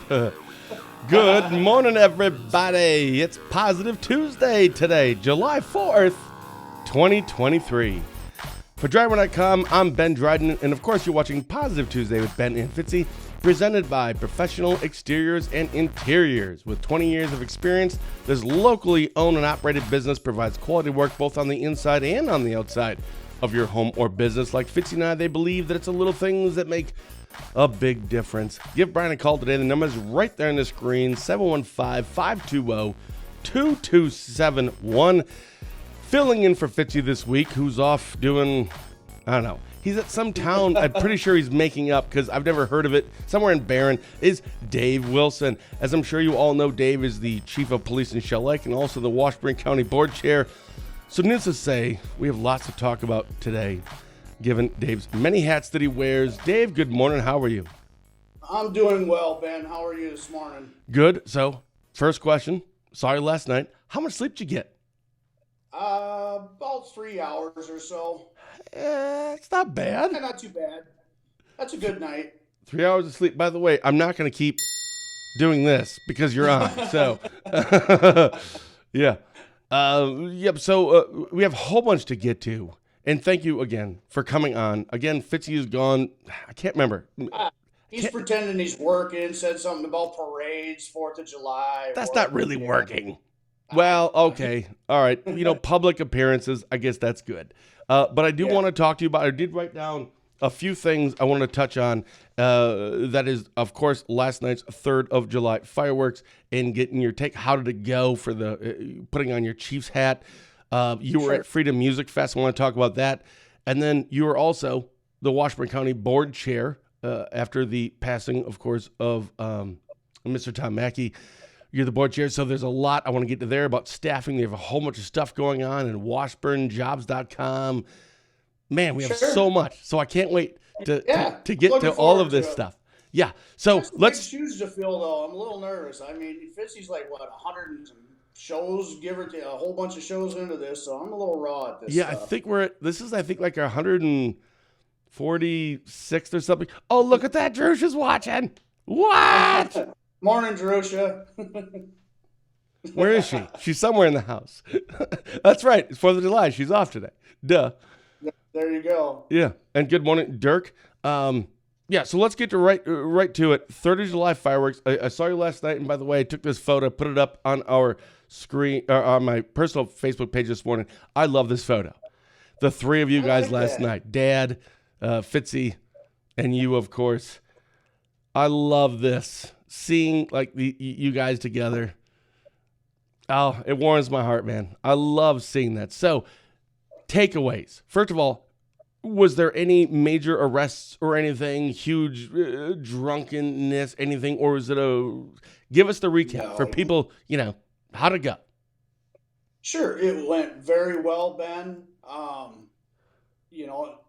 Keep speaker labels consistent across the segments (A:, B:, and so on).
A: Good morning, everybody. It's Positive Tuesday today, July 4th, 2023. For Driver.com, I'm Ben Dryden, and of course, you're watching Positive Tuesday with Ben and Fitzy, presented by Professional Exteriors and Interiors. With 20 years of experience, this locally owned and operated business provides quality work both on the inside and on the outside of your home or business. Like Fitzy and I, they believe that it's the little things that make a big difference. Give Brian a call today. The number is right there on the screen, 715-520-2271. Filling in for Fitzy this week, who's off doing, I don't know. He's at some town, I'm pretty sure he's making up because I've never heard of it. Somewhere in Barron is Dave Wilson. As I'm sure you all know, Dave is the chief of police in Shell Lake and also the Washburn County board chair. So needless to say, we have lots to talk about today, given Dave's many hats that he wears. Dave, good morning. How are you?
B: I'm doing well, Ben. How are you this morning?
A: Good. So, first question. Sorry last night. How much sleep did you get?
B: About 3 hours or so.
A: It's not bad.
B: Not too bad. That's a good night.
A: 3 hours of sleep. By the way, I'm not going to keep doing this because you're on. So, yeah. Yep. So we have a whole bunch to get to. And thank you again for coming on. Again, Fitzy is gone. I can't remember.
B: He's pretending he's working, said something about parades, 4th of July.
A: That's not really working. Well, okay. All right. Public appearances, I guess that's good. But I do want to talk to you about, I did write down a few things I want to touch on. That is, of course, last night's 3rd of July fireworks and getting your take. How did it go for the putting on your Chiefs hat? You were at Freedom Music Fest. I want to talk about that. And then you were also the Washburn County board chair after the passing, of course, of Mr. Tom Mackey. You're the board chair, so there's a lot I want to get to there about staffing. They have a whole bunch of stuff going on in WashburnJobs.com. Man, we have so much. So I can't wait to get to all of this stuff. Yeah. So let's
B: big shoes to fill, though. I'm a little nervous. I mean, Fitzy's like, 100 and some shows, give or take, a whole bunch of shows into this, so I'm a little raw at this stuff.
A: I think this is like 146th or something. Oh, look at that. Drusha's watching. What?
B: Morning, Drusha.
A: Where is she? She's somewhere in the house. That's right. It's 4th of July. She's off today. Duh.
B: There you go.
A: Yeah. And good morning, Dirk. So let's get to right to it. 3rd of July fireworks. I saw you last night, and by the way, I took this photo, put it up on our screen, on my personal Facebook page this morning. I love this photo. The three of you guys last night. Dad, Fitzy, and you, of course. I love this. Seeing like you guys together. Oh, it warms my heart, man. I love seeing that. So, takeaways. First of all, was there any major arrests or anything, huge drunkenness, anything, or was it give us the recap for people, how'd it go?
B: Sure, it went very well, Ben.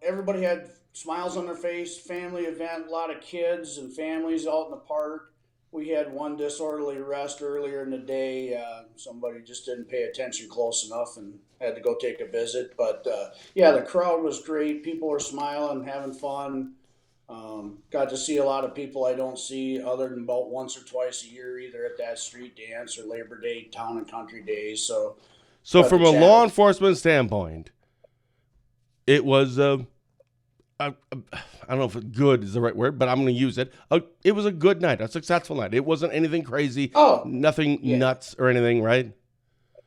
B: Everybody had smiles on their face, family event, a lot of kids and families out in the park. We had one disorderly arrest earlier in the day. Somebody just didn't pay attention close enough and had to go take a visit. But the crowd was great. People were smiling, having fun. Got to see a lot of people I don't see other than about once or twice a year, either at that street dance or Labor Day, Town and Country Days. So
A: from a law enforcement standpoint, it was I don't know if good is the right word, but I'm going to use it. It was a good night, a successful night. It wasn't anything crazy, nothing nuts or anything, right?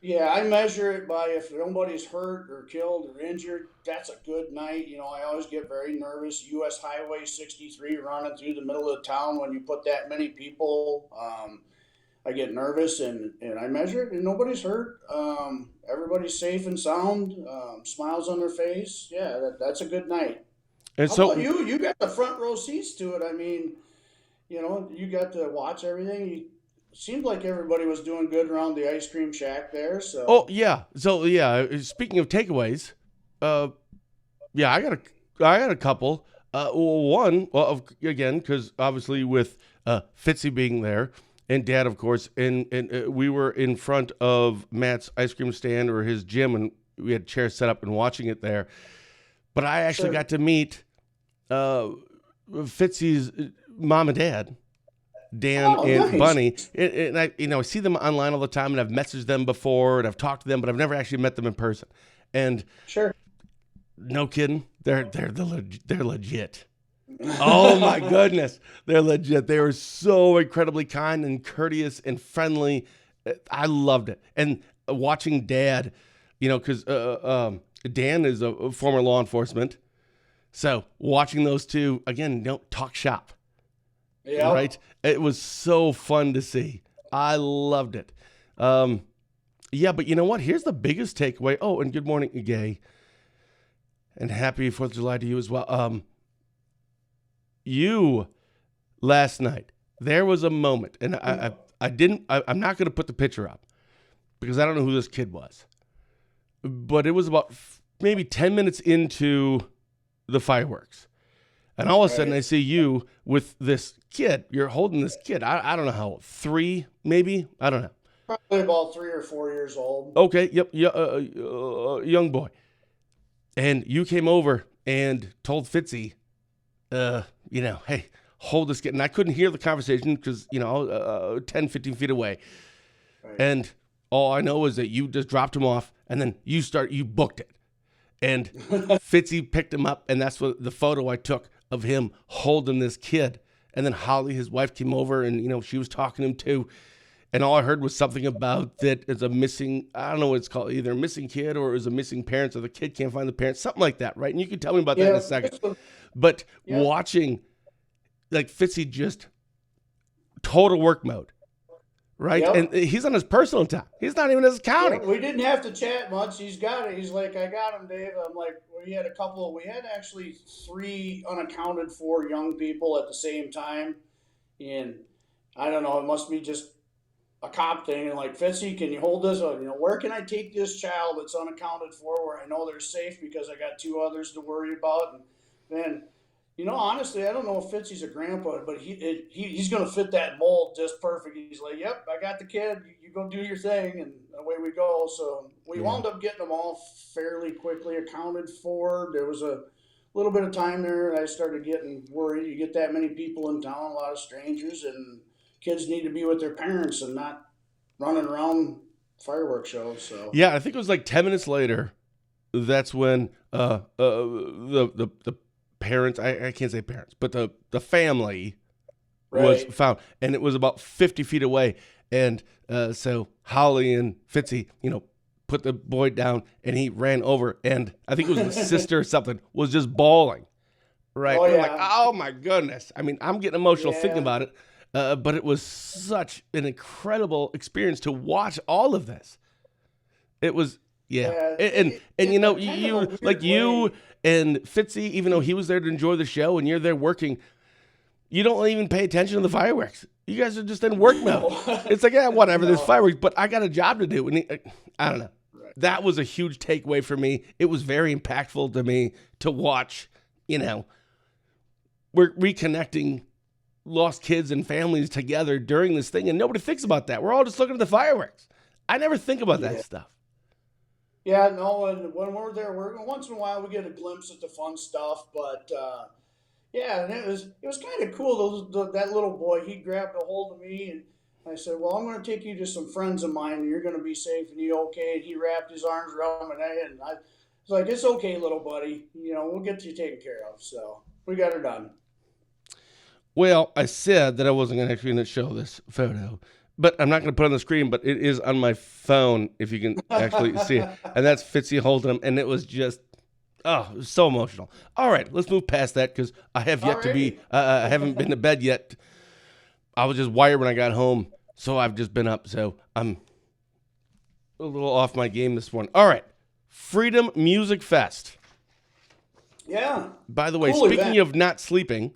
B: Yeah, I measure it by if nobody's hurt or killed or injured, that's a good night. I always get very nervous. U.S. Highway 63 running through the middle of the town when you put that many people. I get nervous and I measure it and nobody's hurt. Everybody's safe and sound, smiles on their face. Yeah, that's a good night.
A: And
B: How about you? You got the front row seats to it. I mean, you got to watch everything. It seemed like everybody was doing good around the ice cream shack there. So.
A: Oh yeah. So yeah. Speaking of takeaways, I got a couple. One, again, because obviously with Fitzy being there and Dad, of course, and we were in front of Matt's ice cream stand or his gym, and we had chairs set up and watching it there. But I actually got to meet Fitzy's mom and dad, Dan
B: Oh,
A: and
B: nice.
A: Bunny. And I see them online all the time, and I've messaged them before, and I've talked to them, but I've never actually met them in person. And
B: Sure.
A: no kidding, they're legit. Oh my goodness, they're legit. They were so incredibly kind and courteous and friendly. I loved it. And watching Dad, because Dan is a former law enforcement, so watching those two again, don't talk shop,
B: Yep.
A: right? It was so fun to see. I loved it. Yeah, but you know what? Here's the biggest takeaway. Oh, and good morning, Gay, and happy 4th of July to you as well. You last night, there was a moment, and I'm not going to put the picture up because I don't know who this kid was, but it was about maybe 10 minutes into the fireworks. And all of a sudden I see you with this kid. You're holding this kid. I don't know how old, 3 maybe? I don't know.
B: Probably about 3 or 4 years old.
A: Okay, yep, yeah, young boy. And you came over and told Fitzy, hey, hold this kid. And I couldn't hear the conversation because, 10, 15 feet away.
B: Right.
A: And all I know is that you just dropped him off and then you booked it. And Fitzy picked him up, and that's what the photo I took of him holding this kid. And then Holly, his wife, came over, and, she was talking to him too. And all I heard was something about that it's a missing, I don't know what it's called, either a missing kid or it was a missing parent, or the kid can't find the parents, something like that, right? And you can tell me about that in a second. But watching, like, Fitzy just total work mode, right?
B: Yep.
A: And he's on his personal time. He's not even in his county.
B: We didn't have to chat much. He's got it. He's like, I got him, Dave. I'm like, we had actually 3 unaccounted for young people at the same time. And I don't know, it must be just a cop thing. And like, Fitzy, can you hold this? Where can I take this child that's unaccounted for where I know they're safe because I got 2 others to worry about? And then, honestly, I don't know if Fitzy's a grandpa, but he's going to fit that mold just perfect. He's like, yep, I got the kid. You go do your thing, and away we go. So we wound up getting them all fairly quickly accounted for. There was a little bit of time there, and I started getting worried. You get that many people in town, a lot of strangers, and kids need to be with their parents and not running around fireworks shows. So
A: yeah, I think it was like 10 minutes later. That's when the parents, I can't say parents, but the family was found, and it was about 50 feet away. And so Holly and Fitzy, put the boy down, and he ran over, and I think it was the sister or something was just bawling, right?
B: Oh, yeah.
A: Like, oh my goodness. I mean, I'm getting emotional thinking about it. But it was such an incredible experience to watch all of this. It was, and you like you and Fitzy, even though he was there to enjoy the show and you're there working, you don't even pay attention to the fireworks. You guys are just in work mode. It's like, yeah, whatever, there's fireworks, but I got a job to do. And I don't know. Right. That was a huge takeaway for me. It was very impactful to me to watch, we're reconnecting lost kids and families together during this thing, and nobody thinks about that. We're all just looking at the fireworks. I never think about that stuff.
B: Yeah, no, and when we're there, once in a while we get a glimpse at the fun stuff, but and it was kind of cool. That little boy, he grabbed a hold of me, and I said, "Well, I'm going to take you to some friends of mine, and you're going to be safe, and you okay?" And he wrapped his arms around me, and I was like, "It's okay, little buddy. We'll get you taken care of." So we got her done.
A: Well, I said that I wasn't actually going to show this photo, but I'm not going to put it on the screen, but it is on my phone if you can actually see it. And that's Fitzy holding him, and it was just, it was so emotional. All right, let's move past that because I have yet to be, I haven't been to bed yet. I was just wired when I got home, so I've just been up, so I'm a little off my game this morning. All right, Freedom Music Fest.
B: Yeah.
A: By the way, speaking of not sleeping,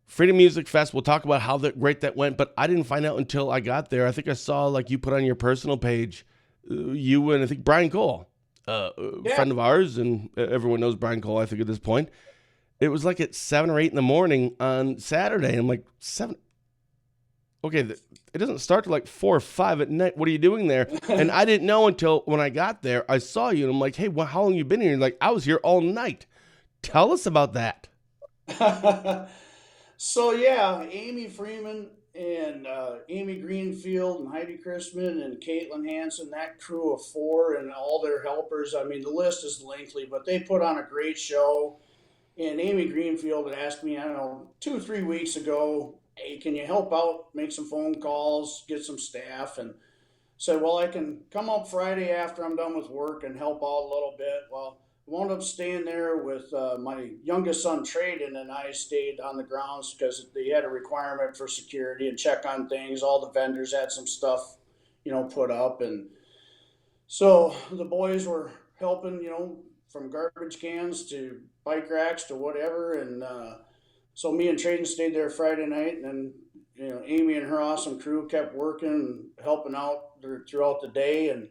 A: Freedom Music Fest, we'll talk about how great that went, but I didn't find out until I got there. I think I saw, like, you put on your personal page, you and I think Brian Cole, friend of ours, and everyone knows Brian Cole, I think, at this point. It was like at 7 or 8 in the morning on Saturday. I'm like, 7? Okay, it doesn't start till like 4 or 5 at night. What are you doing there? And I didn't know until when I got there, I saw you, and I'm like, hey, how long you been here? And you're like, I was here all night. Tell us about that.
B: So yeah, Amy Freeman and Amy Greenfield and Heidi Chrisman and Caitlin Hanson, that crew of four and all their helpers. I mean, the list is lengthy, but they put on a great show. And Amy Greenfield had asked me, I don't know, 2 or 3 weeks ago, hey, can you help out, make some phone calls, get some staff? And said, well, I can come up Friday after I'm done with work and help out a little bit. Well, I wound up staying there with my youngest son, Traden, and I stayed on the grounds because they had a requirement for security and check on things. All the vendors had some stuff, put up. And so the boys were helping, from garbage cans to bike racks to whatever. And so me and Traden stayed there Friday night, and then Amy and her awesome crew kept working and helping out throughout the day, and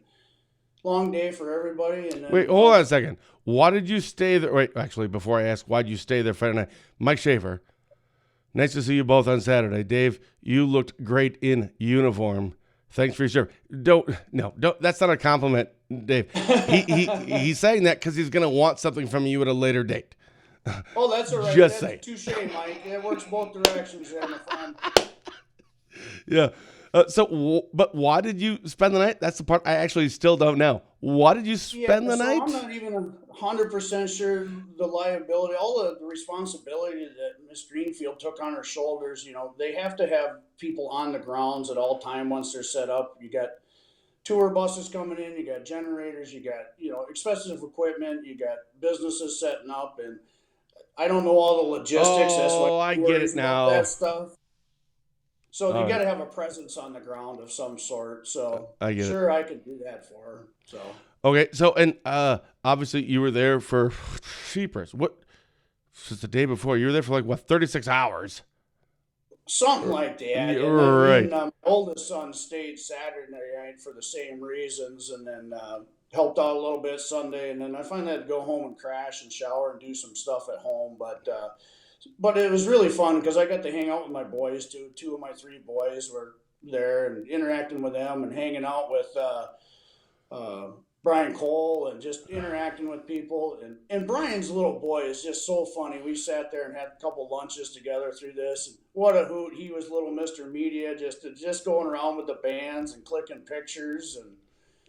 B: long day for everybody. And
A: Wait,
B: then
A: hold on a second. Why did you stay there? Wait, actually, before I ask, why did you stay there Friday night? Mike Schaefer, nice to see you both on Saturday. Dave, you looked great in uniform. Thanks for your service. Don't. That's not a compliment, Dave. He's saying that because he's gonna want something from you at a later date.
B: Oh, that's all right.
A: Just
B: That's
A: saying.
B: touche, Mike. It works both directions there, my friend.
A: Yeah. But why did you spend the night? That's the part I actually still don't know. Why did you spend the
B: So
A: night?
B: I'm not even 100% sure the liability, all the responsibility that Miss Greenfield took on her shoulders. They have to have people on the grounds at all time once they're set up. You got tour buses coming in, you got generators, you got expensive equipment, you got businesses setting up, and I don't know all the logistics. That's
A: Oh,
B: what
A: I get
B: worries
A: it
B: about that
A: now.
B: stuff. So
A: All
B: you got
A: right,
B: to have a presence on the ground of some sort. So
A: I get it.
B: sure, I could do that for her. So
A: Okay, so and obviously you were there for sheepers. What? Since the day before, you were there for like what, 36 hours?
B: something like that.
A: Yeah,
B: And then me and
A: right.
B: my oldest son stayed Saturday night for the same reasons, and then helped out a little bit Sunday, and then I finally had to go home and crash and shower and do some stuff at home. But it was really fun because I got to hang out with my boys too. Two of my three boys were there and interacting with them and hanging out with uh, Brian Cole and just interacting with people. And Brian's little boy is just so funny. We sat there and had a couple lunches together through this. And what a hoot! He was little Mr. Media, just going around with the bands and clicking pictures. And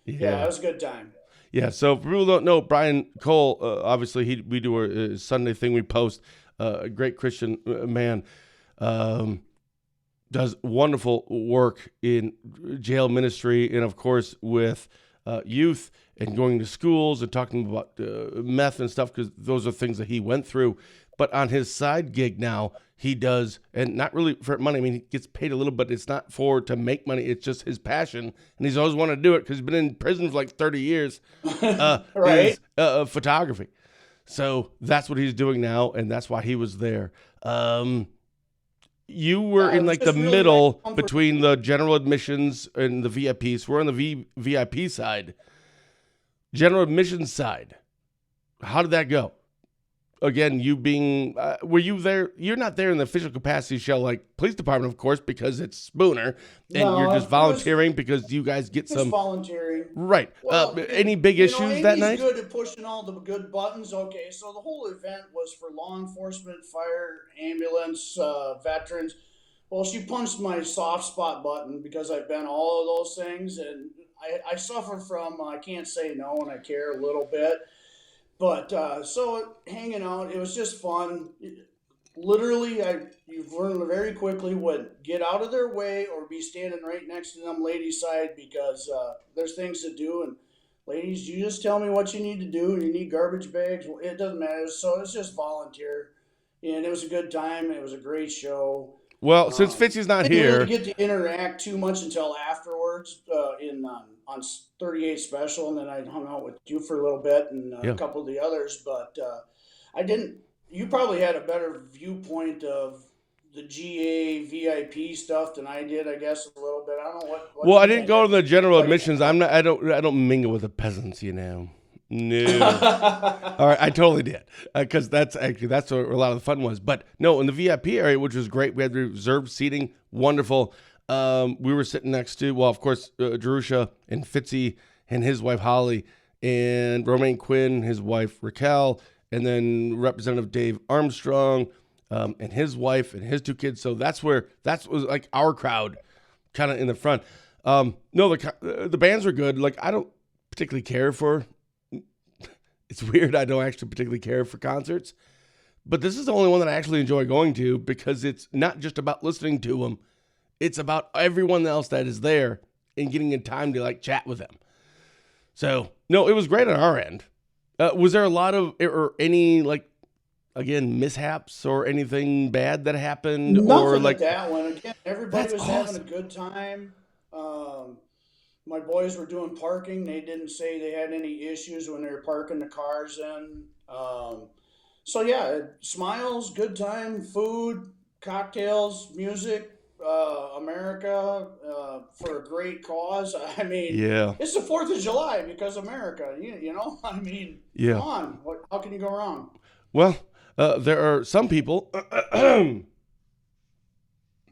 B: yeah, it
A: Yeah.
B: was a good time.
A: Yeah, so for people who don't know, Brian Cole, obviously we do a Sunday thing we post, a great Christian man, um, does wonderful work in jail ministry and, of course, with youth and going to schools and talking about meth and stuff because those are things that he went through. But on his side gig now, he does, and not really for money. I mean, he gets paid a little, but it's not for to make money. It's just his passion, and he's always wanted to do it because he's been in prison for like 30 years.
B: Right?
A: Is photography. So that's what he's doing now, and that's why he was there. You were
B: Yeah, it
A: in
B: was
A: like the
B: just really nice
A: middle
B: comfort.
A: between the general admissions and the VIPs. We're on the VIP side. General admissions side. How did that go? Again, you being, were you there? You're not there in the official capacity show like police department, of course, because it's Spooner, and you're
B: No,
A: just
B: it was
A: volunteering because you guys get
B: just
A: some,
B: volunteering.
A: right.
B: Well,
A: Any big issues that
B: Amy's
A: night?
B: good at pushing all the good buttons. Okay, so the whole event was for law enforcement, fire, ambulance, veterans. Well, she punched my soft spot button because I've been all of those things, and I suffer from I can't say no, and I care a little bit. But so hanging out, it was just fun. Literally, you've learned very quickly what get out of their way or be standing right next to them ladies' side because there's things to do. And ladies, you just tell me what you need to do. You need garbage bags. Well, it doesn't matter. So it's just volunteer, and it was a good time. It was a great show.
A: Well, since Fitzy's not
B: Didn't really
A: here,
B: get to interact too much until afterwards in on 38 special, and then I hung out with you for a little bit and a
A: yeah.
B: couple of the others. But I didn't. You probably had a better viewpoint of the GA VIP stuff than I did. I guess a little bit. I don't know what
A: Well, I
B: you
A: didn't
B: think.
A: go to the general
B: Like,
A: admissions. I don't mingle with the peasants, you know. No. All right, I totally did because that's where a lot of the fun was. But no, in the VIP area, which was great, we had reserved seating, wonderful. We were sitting next to, well, of course, Jerusha and Fitzy and his wife Holly, and Romaine Quinn, his wife Raquel, and then Representative Dave Armstrong, and his wife and his two kids. So that was like our crowd, kind of in the front. No, the bands are good. Like I don't particularly care for. It's weird. I don't actually particularly care for concerts, but this is the only one that I actually enjoy going to because it's not just about listening to them. It's about everyone else that is there and getting in time to like chat with them. So no, it was great on our end. Was there a lot of or any like again mishaps or anything bad that happened or
B: Nothing at
A: like
B: that one. Again, everybody
A: that's
B: was having a
A: awesome?
B: good time. My boys were doing parking. They didn't say they had any issues when they were parking the cars in. So yeah, smiles, good time, food, cocktails, music, America for a great cause. I mean,
A: Yeah,
B: it's the Fourth of July because America. You know, I mean, come
A: yeah.
B: on, what? How can you go wrong?
A: Well, there are some people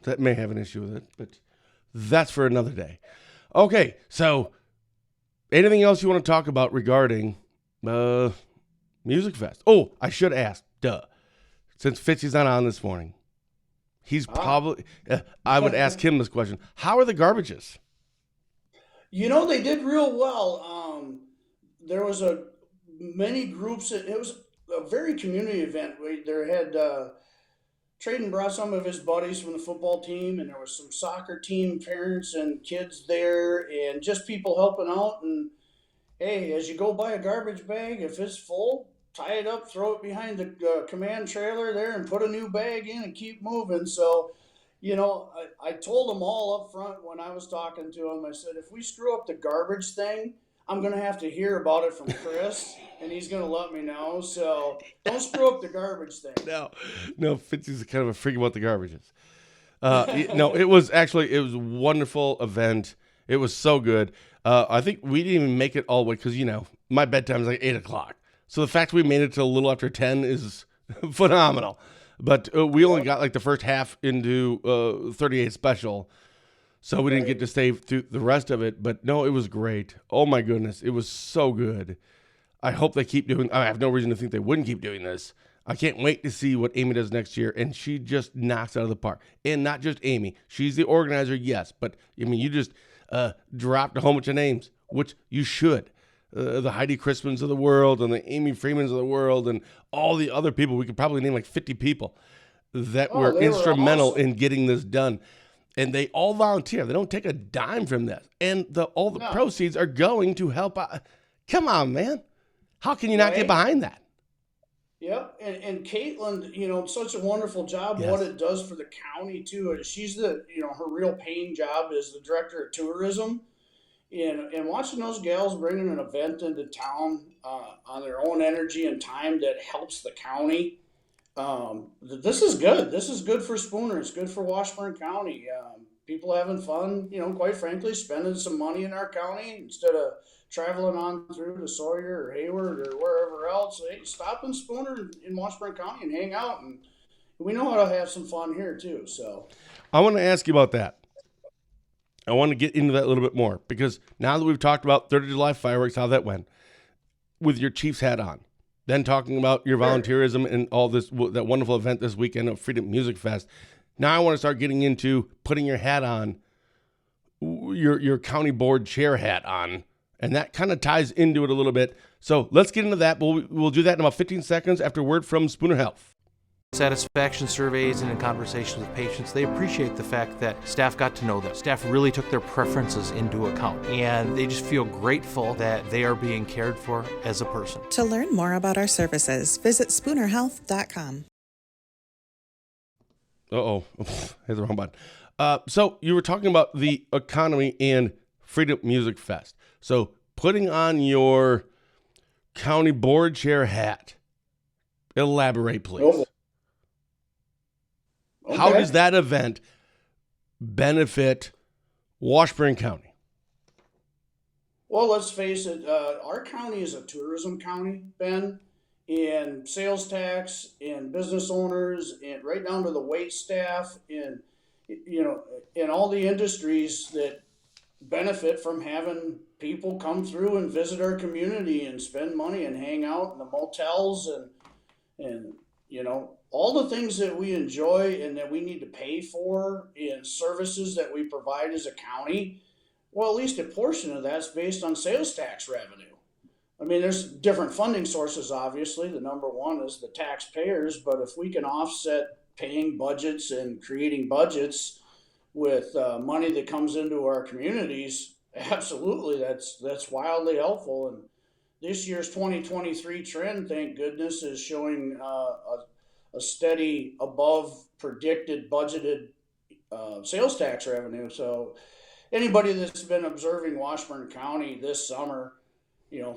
A: that may have an issue with it, but that's for another day. Okay, so anything else you want to talk about regarding uh, Music Fest? Oh, I should ask, duh. Since Fitzy's not on this morning, he's
B: Ah,
A: probably. I would ask him this question: how are the garbages?
B: you know they did real well. There was a many groups. It was a very community event. There had Traden brought some of his buddies from the football team, and there was some soccer team parents and kids there, and just people helping out. And hey, as you go by a garbage bag, if it's full, tie it up, throw it behind the command trailer there, and put a new bag in and keep moving. So, I told them all up front when I was talking to them, I said, if we screw up the garbage thing, I'm going to have to hear about it from Chris, and he's going to let me know. So don't screw up the garbage thing.
A: No, no, Fitzy's kind of a freak about the garbages. No, it was a wonderful event. It was so good. I think we didn't even make it all the way because my bedtime is like 8 o'clock. So the fact we made it to a little after 10 is phenomenal. But we only
B: Yep.
A: got like the first half into 38 special, so we didn't get
B: Right.
A: to stay through the rest of it. But no, it was great. Oh my goodness, it was so good. I hope they keep doing. I have no reason to think they wouldn't keep doing this. I can't wait to see what Amy does next year, and she just knocks out of the park. And not just Amy; she's the organizer, yes, but I mean, you just dropped a whole bunch of names, which you should. The Heidi Crispins of the world, and the Amy Freemans of the world, and all the other people. We could probably name like 50 people that
B: Oh,
A: were
B: they were
A: instrumental
B: awesome.
A: in getting this done. And they all volunteer. They don't take a dime from this, and all the
B: No.
A: proceeds are going to help out. Come on, man. How can you not get
B: Right.
A: behind that?
B: Yep, and Caitlin, such a wonderful job. What
A: Yes.
B: it does for the county too. She's her real paying job is the director of tourism, and watching those gals bringing an event into town on their own energy and time that helps the county. This is good. This is good for Spooner. It's good for Washburn County. People having fun, quite frankly, spending some money in our county instead of traveling on through to Sawyer or Hayward or wherever else. Hey, stop in Spooner in Washburn County and hang out. And we know how to have some fun here too. So,
A: I want to ask you about that. I want to get into that a little bit more because now that we've talked about 3rd of July fireworks, how that went with your Chiefs hat on, then talking about your
B: sure.
A: volunteerism and all this, that wonderful event this weekend of Freedom Music Fest. Now I want to start getting into putting your hat on, your county board chair hat on, and that kind of ties into it a little bit. So let's get into that. We'll do that in about 15 seconds after word from Spooner Health.
C: Satisfaction surveys and in conversations with patients, they appreciate the fact that staff got to know them. Staff really took their preferences into account, and they just feel grateful that they are being cared for as a person.
D: To learn more about our services, visit spoonerhealth.com.
A: Uh-oh, hit the wrong button. So you were talking about the economy and Freedom Music Fest. So putting on your county board chair hat, elaborate,
B: Oh,
A: please. How does
B: okay.
A: that event benefit Washburn County?
B: Well, let's face it. Our county is a tourism county, Ben, and sales tax and business owners and right down to the wait staff and and all the industries that benefit from having people come through and visit our community and spend money and hang out in the motels and all the things that we enjoy and that we need to pay for in services that we provide as a county, well, at least a portion of that's based on sales tax revenue. I mean, there's different funding sources, obviously. The number one is the taxpayers, but if we can offset paying budgets and creating budgets with money that comes into our communities, absolutely, that's wildly helpful. And this year's 2023 trend, thank goodness, is showing a steady above predicted budgeted sales tax revenue. So anybody that's been observing Washburn County this summer,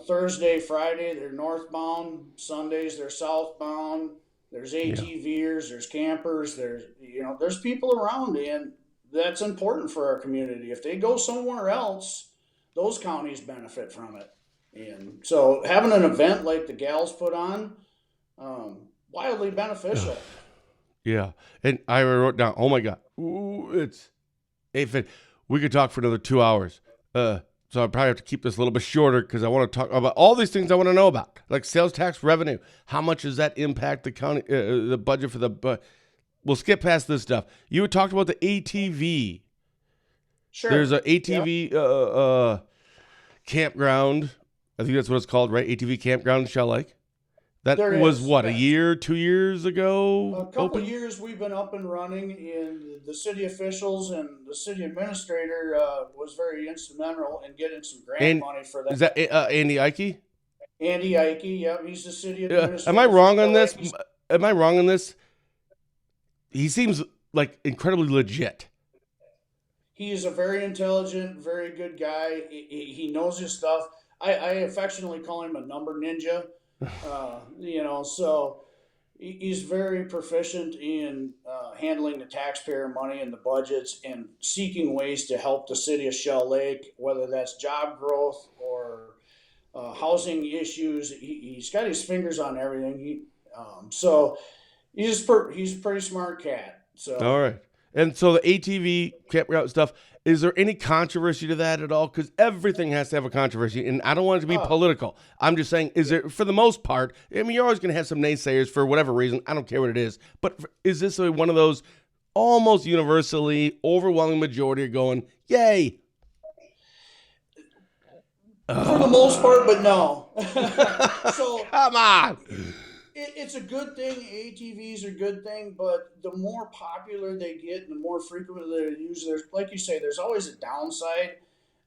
B: Thursday, Friday, they're northbound. Sundays, they're southbound. There's ATVers, there's campers, there's people around, and that's important for our community. If they go somewhere else, those counties benefit from it. And so having an event like the gals put on, wildly beneficial.
A: Yeah. And I wrote down, oh my God, we could talk for another 2 hours. So I probably have to keep this a little bit shorter because I want to talk about all these things I want to know about, like sales tax revenue. How much does that impact the county, the budget for the, we'll skip past this stuff. You had talked about the ATV.
B: Sure.
A: There's an ATV campground. I think that's what it's called, right? ATV campground in Shell Lake. That
B: There
A: was
B: is,
A: what, a
B: yes.
A: year, 2 years ago?
B: A couple
A: open?
B: of years we've been up and running, and the city officials and the city administrator was very instrumental in getting some grant
A: And
B: money for that.
A: Is that Andy Ike?
B: Andy Ike, yep, he's the city administrator.
A: Am I wrong on
B: for
A: this?
B: Shell Lake.
A: Am I wrong on this? He seems like incredibly legit.
B: He is a very intelligent, very good guy. He knows his stuff. I affectionately call him a number ninja. So he's very proficient in handling the taxpayer money and the budgets and seeking ways to help the city of Shell Lake, whether that's job growth or housing issues. He's got his fingers on everything. So he's a pretty smart cat. So
A: All right. And so the ATV campground stuff, is there any controversy to that at all? Because everything has to have a controversy, and I don't want it to be political. I'm just saying, is there, for the most part, I mean, you're always going to have some naysayers for whatever reason. I don't care what it is. But is this one of those almost universally overwhelming majority are going, yay?
B: for the most part, but no. So
A: Come on.
B: it's a good thing. ATVs are a good thing, but the more popular they get and the more frequently they're used, there's, like you say, there's always a downside.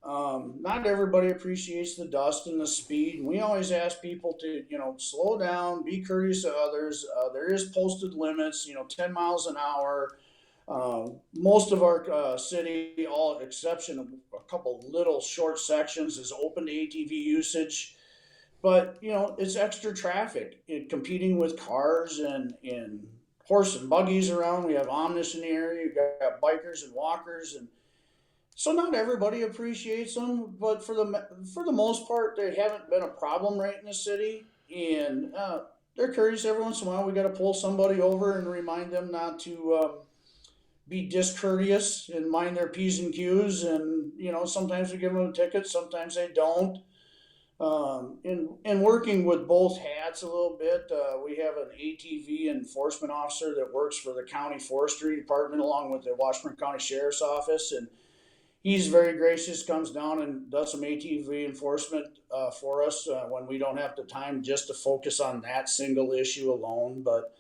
B: Not everybody appreciates the dust and the speed. And we always ask people to, slow down, be courteous to others. There is posted limits, 10 miles an hour. Most of our city, all exception of a couple little short sections, is open to ATV usage. But it's extra traffic competing with cars and horse and buggies around. We have omnis in the area. You've got bikers and walkers, and so not everybody appreciates them. But for the most part, they haven't been a problem right in the city, and they're courteous. Every once in a while, we got to pull somebody over and remind them not to be discourteous and mind their P's and Q's. And sometimes we give them a ticket, sometimes they don't. In working with both hats a little bit, we have an ATV enforcement officer that works for the county forestry department along with the Washburn County Sheriff's Office, and he's very gracious, comes down and does some ATV enforcement for us when we don't have the time just to focus on that single issue alone. But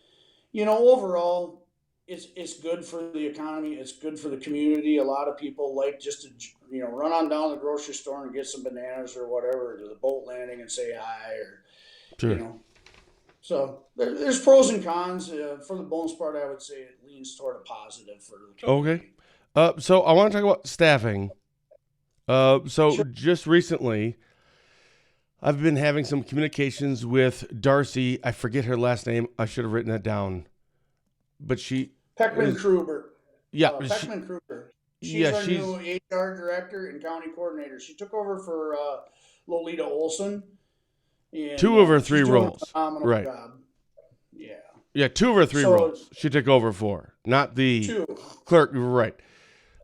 B: overall, it's good for the economy. It's good for the community. A lot of people like just to run on down to the grocery store and get some bananas or whatever, to the boat landing and say hi, or
A: Sure.
B: So there's pros and cons. For the most part, I would say it leans toward a positive for the community.
A: Okay. So I want to talk about staffing.
B: Sure.
A: Just recently, I've been having some communications with Darcy. I forget her last name. I should have written that down. But she...
B: Peckman Kruger.
A: Yeah.
B: Peckman Kruger. She's our new HR director and county coordinator. She took over for Lolita Olson. And,
A: 2 of her 3
B: she's doing a
A: roles.
B: phenomenal
A: Right.
B: job. Yeah.
A: Yeah, 2 of her 3
B: So-
A: roles she took over for, not the
B: 2.
A: clerk. Right.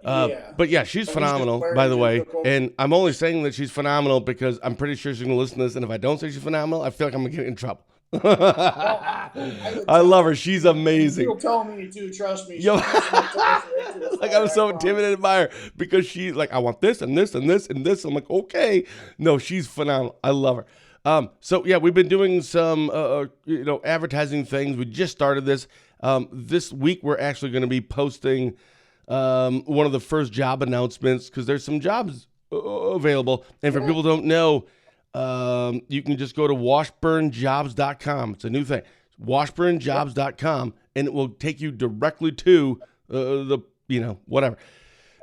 B: Yeah.
A: But yeah, she's
B: So
A: phenomenal,
B: he's just
A: by the
B: wearing
A: way.
B: the coat.
A: And I'm only saying that she's phenomenal because I'm pretty sure she's going to listen to this. And if I don't say she's phenomenal, I feel like I'm going to get in trouble.
B: Well, I would
A: I
B: tell
A: love
B: her.
A: her. She's amazing.
B: She'll tell me too. Trust me.
A: Yo,
B: She'll push my toes right to the
A: like
B: fire.
A: I'm so
B: I promise.
A: intimidated by her because she's like, I want this and this and this and this. I'm like, okay. No, she's phenomenal. I love her. So yeah, we've been doing some, advertising things. We just started this. This week we're actually going to be posting one of the first job announcements because there's some jobs available. And for people who don't know, you can just go to washburnjobs.com. It's a new thing. Washburnjobs.com, and it will take you directly to whatever,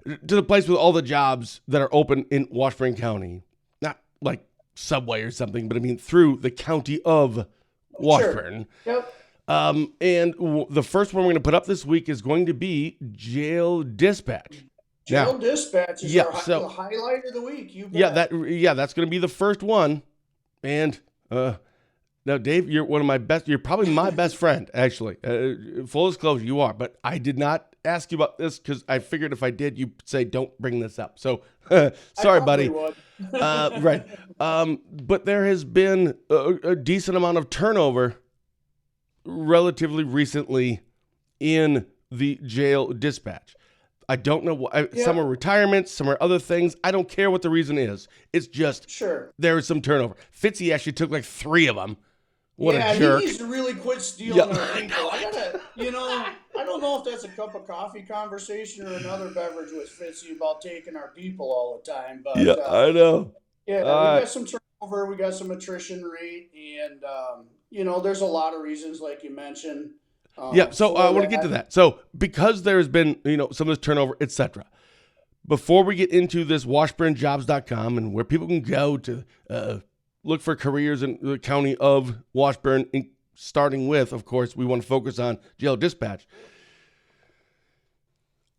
A: to the place with all the jobs that are open in Washburn County. Not like Subway or something, but I mean through the county of Washburn.
B: Sure. Yep.
A: The first one we're going to put up this week is going to be jail dispatch.
B: Jail dispatch is the highlight of the week. You bet.
A: That's going to be the first one. And now, Dave, you're one of my best. You're probably my best friend, actually. Full disclosure, you are. But I did not ask you about this because I figured if I did, you'd say, "Don't bring this up." So, sorry, buddy. Right. But there has been a decent amount of turnover relatively recently in the jail dispatch. I don't know why. Some are retirements, some are other things. I don't care what the reason is. It's just there is some turnover. Fitzy actually took like 3 of them. What a jerk.
B: He needs to really quit stealing our people. I don't know if that's a cup of coffee conversation or another beverage with Fitzy about taking our people all the time. But
A: I know.
B: Yeah, we got some turnover, we got some attrition rate, and there's a lot of reasons, like you mentioned.
A: So I want to get to that. So because there's been, some of this turnover, etc. Before we get into this washburnjobs.com and where people can go to look for careers in the county of Washburn, starting with, of course, we want to focus on jail dispatch.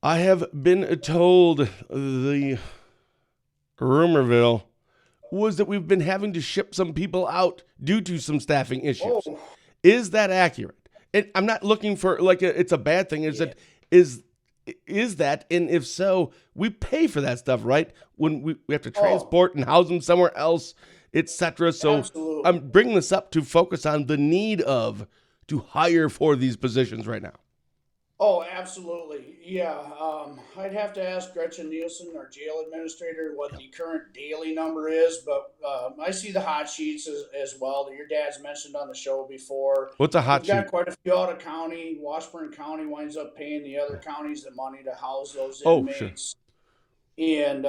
A: I have been told the rumorville was that we've been having to ship some people out due to some staffing issues. Oh. Is that accurate? And I'm not looking for it's a bad thing. Is that, and if so, we pay for that stuff, right? When we have to transport and house them somewhere else, etc. So absolutely. I'm bringing this up to focus on the need to hire for these positions right now.
B: Oh, absolutely. Yeah. I'd have to ask Gretchen Nielsen, our jail administrator, what the current daily number is, but I see the hot sheets as well that your dad's mentioned on the show before.
A: What's a hot sheet?
B: We've got quite a few out of county. Washburn County winds up paying the other counties the money to house those inmates. Sure. And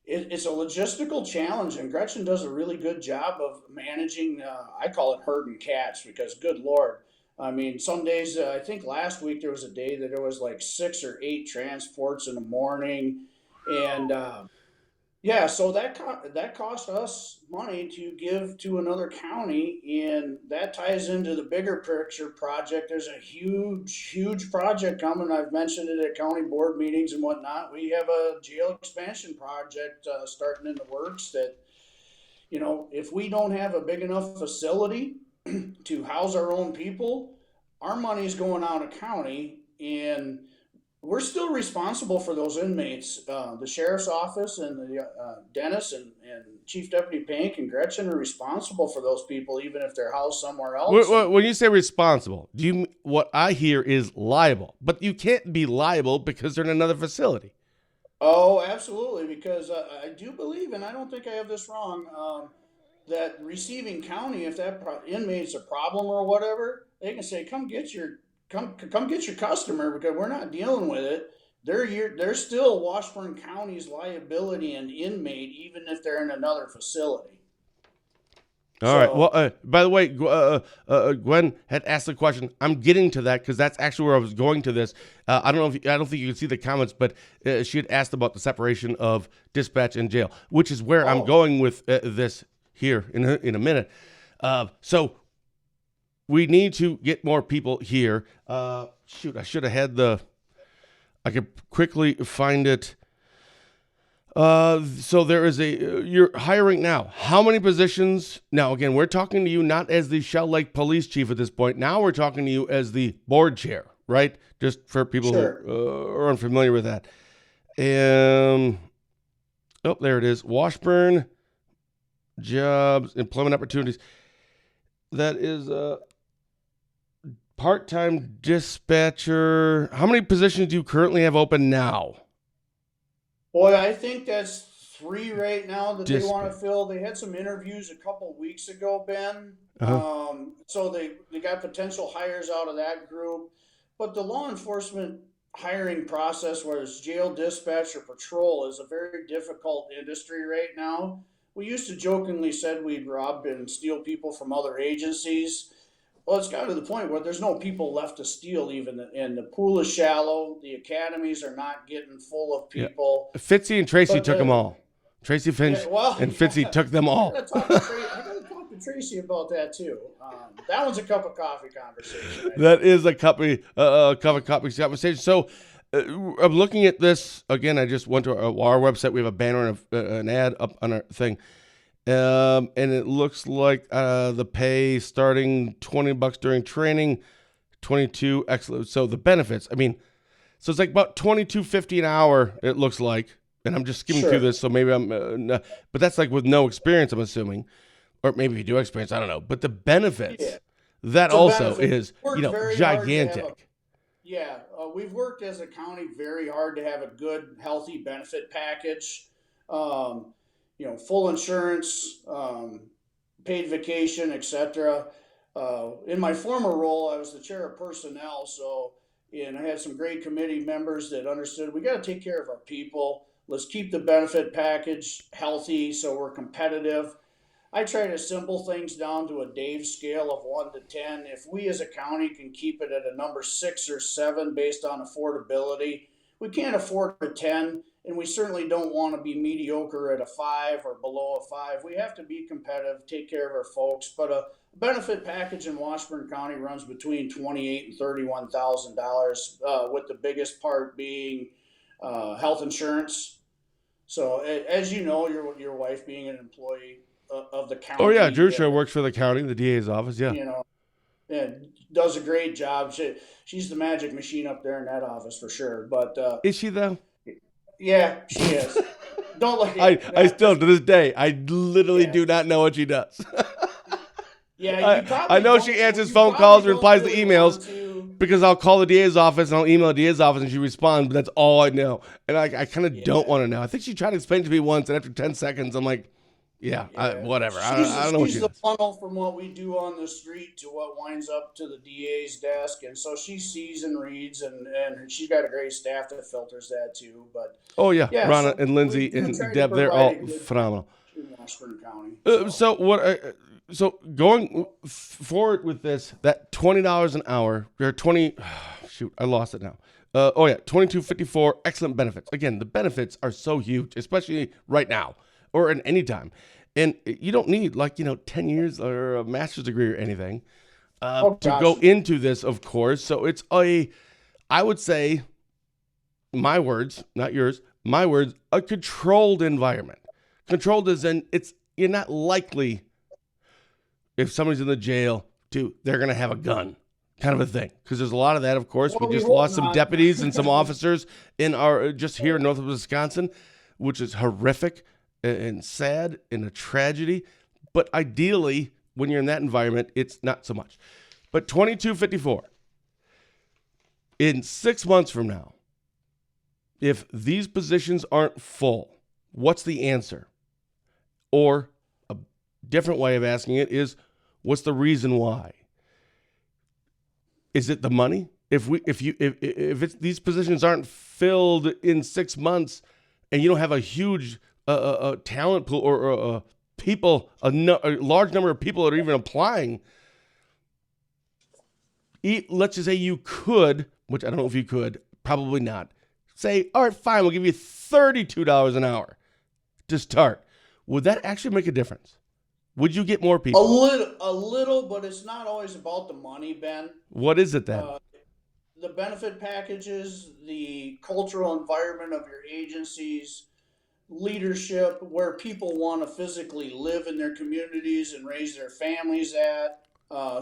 B: it's a logistical challenge, and Gretchen does a really good job of managing, I call it herding cats, because good Lord, I mean, some days, I think last week there was a day that there was like 6 or 8 transports in the morning. And so that cost us money to give to another county. And that ties into the bigger picture project. There's a huge, huge project coming. I've mentioned it at county board meetings and whatnot. We have a jail expansion project starting in the works that, if we don't have a big enough facility to house our own people, our money's going out of county, and we're still responsible for those inmates. The sheriff's office and the Dennis and Chief Deputy Pink and Gretchen are responsible for those people, even if they're housed somewhere else.
A: When you say responsible, what I hear is liable, but you can't be liable because they're in another facility.
B: Oh, absolutely, because I do believe, and I don't think I have this wrong, that receiving county, if that inmate's a problem or whatever, they can say, come get your customer, because we're not dealing with it. They're still Washburn County's liability and inmate, even if they're in another facility.
A: All right. Well, by the way, Gwen had asked a question. I'm getting to that because that's actually where I was going to this. I don't think you can see the comments, but she had asked about the separation of dispatch and jail, which is where I'm going with this here in a minute. So we need to get more people here. I should have had I could quickly find it. So there is you're hiring now. How many positions? Now, again, we're talking to you not as the Shell Lake police chief at this point. Now we're talking to you as the board chair, right? Just for people who are unfamiliar with that. There it is. Washburn Jobs, Employment Opportunities. that is a part-time dispatcher. How many positions do you currently have open now?
B: Boy, I think that's three right now that they want to
A: Dispatch.
B: fill. They had some interviews a couple weeks ago, Ben.
A: Uh-huh.
B: So they got potential hires out of that group. But the law enforcement hiring process, whether it's jail dispatch or patrol, is a very difficult industry right now. We used to jokingly said we'd rob and steal people from other agencies. Well, it's gotten to the point where there's no people left to steal, even, and the pool is shallow. The academies are not getting full of
A: Yeah.
B: people.
A: Fitzy and Tracy
B: But
A: took them all. Tracy
B: yeah,
A: Finch
B: well,
A: and Fitzy took them all.
B: I gotta talk to Tracy about that too. That one's a cup of coffee conversation.
A: That is a cup of coffee conversation. So I'm looking at this again. I just went to our website. We have a banner and an ad up on our thing. And it looks like the pay starting $20 during training, 22 excellent. So the benefits, I mean, so it's like about $22.50 an hour. It looks like, and I'm just skimming through
B: Sure.
A: this, so maybe but that's like with no experience, I'm assuming, or maybe if you do have experience, I don't know. But the benefits,
B: Yeah.
A: that
B: So
A: also
B: benefit.
A: is
B: Worked very hard to have a
A: gigantic.
B: yeah. We've worked as a county very hard to have a good, healthy benefit package. Um, full insurance, paid vacation, etc. In my former role, I was the chair of personnel, and I had some great committee members that understood we got to take care of our people. Let's keep the benefit package healthy so we're competitive. I try to simple things down to a Dave scale of 1 to 10. If we as a county can keep it at a number 6 or 7 based on affordability, we can't afford a 10, and we certainly don't want to be mediocre at a 5 or below a 5. We have to be competitive, take care of our folks. But a benefit package in Washburn County runs between $28,000 and $31,000, with the biggest part being health insurance. So, as you know, your wife being an employee of the
A: Oh yeah,
B: county,
A: Drusha works for the county, the DA's office. Yeah,
B: you know, and does a great job. She's the magic machine up there in that office for sure. But
A: is she though?
B: yeah, she is. Don't look
A: I
B: at
A: still to this day I literally
B: yeah,
A: do not know what she does.
B: yeah. You
A: I
B: probably
A: know
B: don't.
A: she answers
B: You
A: phone
B: probably
A: calls and
B: don't
A: replies to
B: really
A: emails
B: want to.
A: because I'll call the DA's office and I'll email the DA's office and she responds, but that's all I know. And I kind of don't
B: Yeah,
A: want to know. I think she tried to explain it to me once, and after 10 seconds, I'm like, yeah,
B: yeah.
A: whatever.
B: She's
A: I don't know what
B: she's
A: she
B: the
A: does.
B: funnel from what we do on the street to what winds up to the DA's desk, and so she sees and reads, and she's got a great staff that filters that too. But
A: Oh, yeah,
B: yeah,
A: Rana
B: so
A: and
B: we
A: Lindsay
B: do
A: and
B: try to
A: Deb, they're
B: provide a
A: all
B: good
A: phenomenal.
B: in Washburn County.
A: So what? So going forward with this, that $20 an hour, or 20. Shoot, I lost it now. Oh yeah, 22.54. Excellent benefits. Again, the benefits are so huge, especially right now or at any time. And you don't need 10 years or a master's degree or anything
B: Oh
A: to go
B: gosh,
A: into this, of course. So it's I would say, my words, not yours, my words, a controlled environment. Controlled as in you're not likely, if somebody's in the jail, they're gonna have a gun, kind of a thing. Because there's a lot of that, of course. We
B: well, we
A: just
B: hope
A: lost some
B: not.
A: deputies and some officers in our just here in north of Wisconsin, which is horrific and sad and a tragedy. But ideally, when you're in that environment, it's not so much. But 22.54 in 6 months from now, if these positions aren't full, what's the answer? Or a different way of asking it is, what's the reason why? Is it the money? If these positions aren't filled in 6 months, and you don't have a huge talent pool or people, a large number of people that are even applying, let's just say you could, which I don't know if you could, probably not. Say, all right, fine, we'll give you $32 an hour to start. Would that actually make a difference? Would you get more
B: A
A: people?
B: little, but it's not always about the money, Ben.
A: What is it then?
B: Uh, the benefit packages, the cultural environment of your agencies, leadership, where people want to physically live in their communities and raise their families at.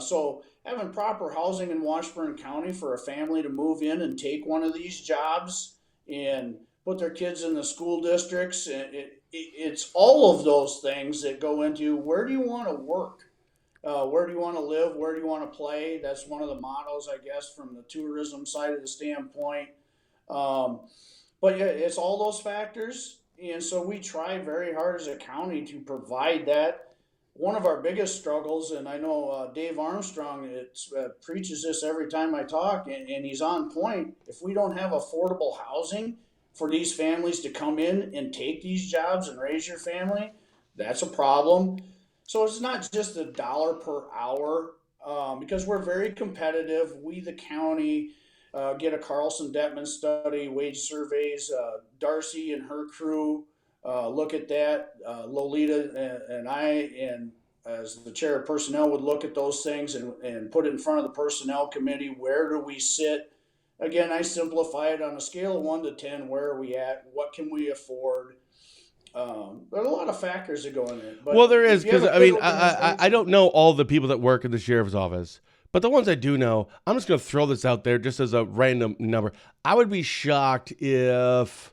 B: So having proper housing in Washburn County for a family to move in and take one of these jobs and put their kids in the school districts, it's all of those things that go into where do you want to work. Where do you want to live? Where do you want to play? That's one of the models, I guess, from the tourism side of the standpoint. Um, but yeah, it's all those factors. And so we try very hard as a county to provide that. One of our biggest struggles, and I know Dave Armstrong preaches this every time I talk, and he's on point. If we don't have affordable housing for these families to come in and take these jobs and raise your family, that's a problem. So it's not just a dollar per hour, because we're very competitive. We, the county, get a Carlson Detman study, wage surveys. Darcy and her crew look at that. Lolita and I, and as the chair of personnel, would look at those things and put it in front of the personnel committee. Where do we sit? Again, I simplify it on a scale of 1 to 10. Where are we at? What can we afford? There are a lot of factors that go in it. But
A: Well, there is,
B: if you have
A: because
B: a
A: I
B: good
A: mean, I don't know all the people that work in the sheriff's office, but the ones I do know, I'm just going to throw this out there just as a random number. I would be shocked if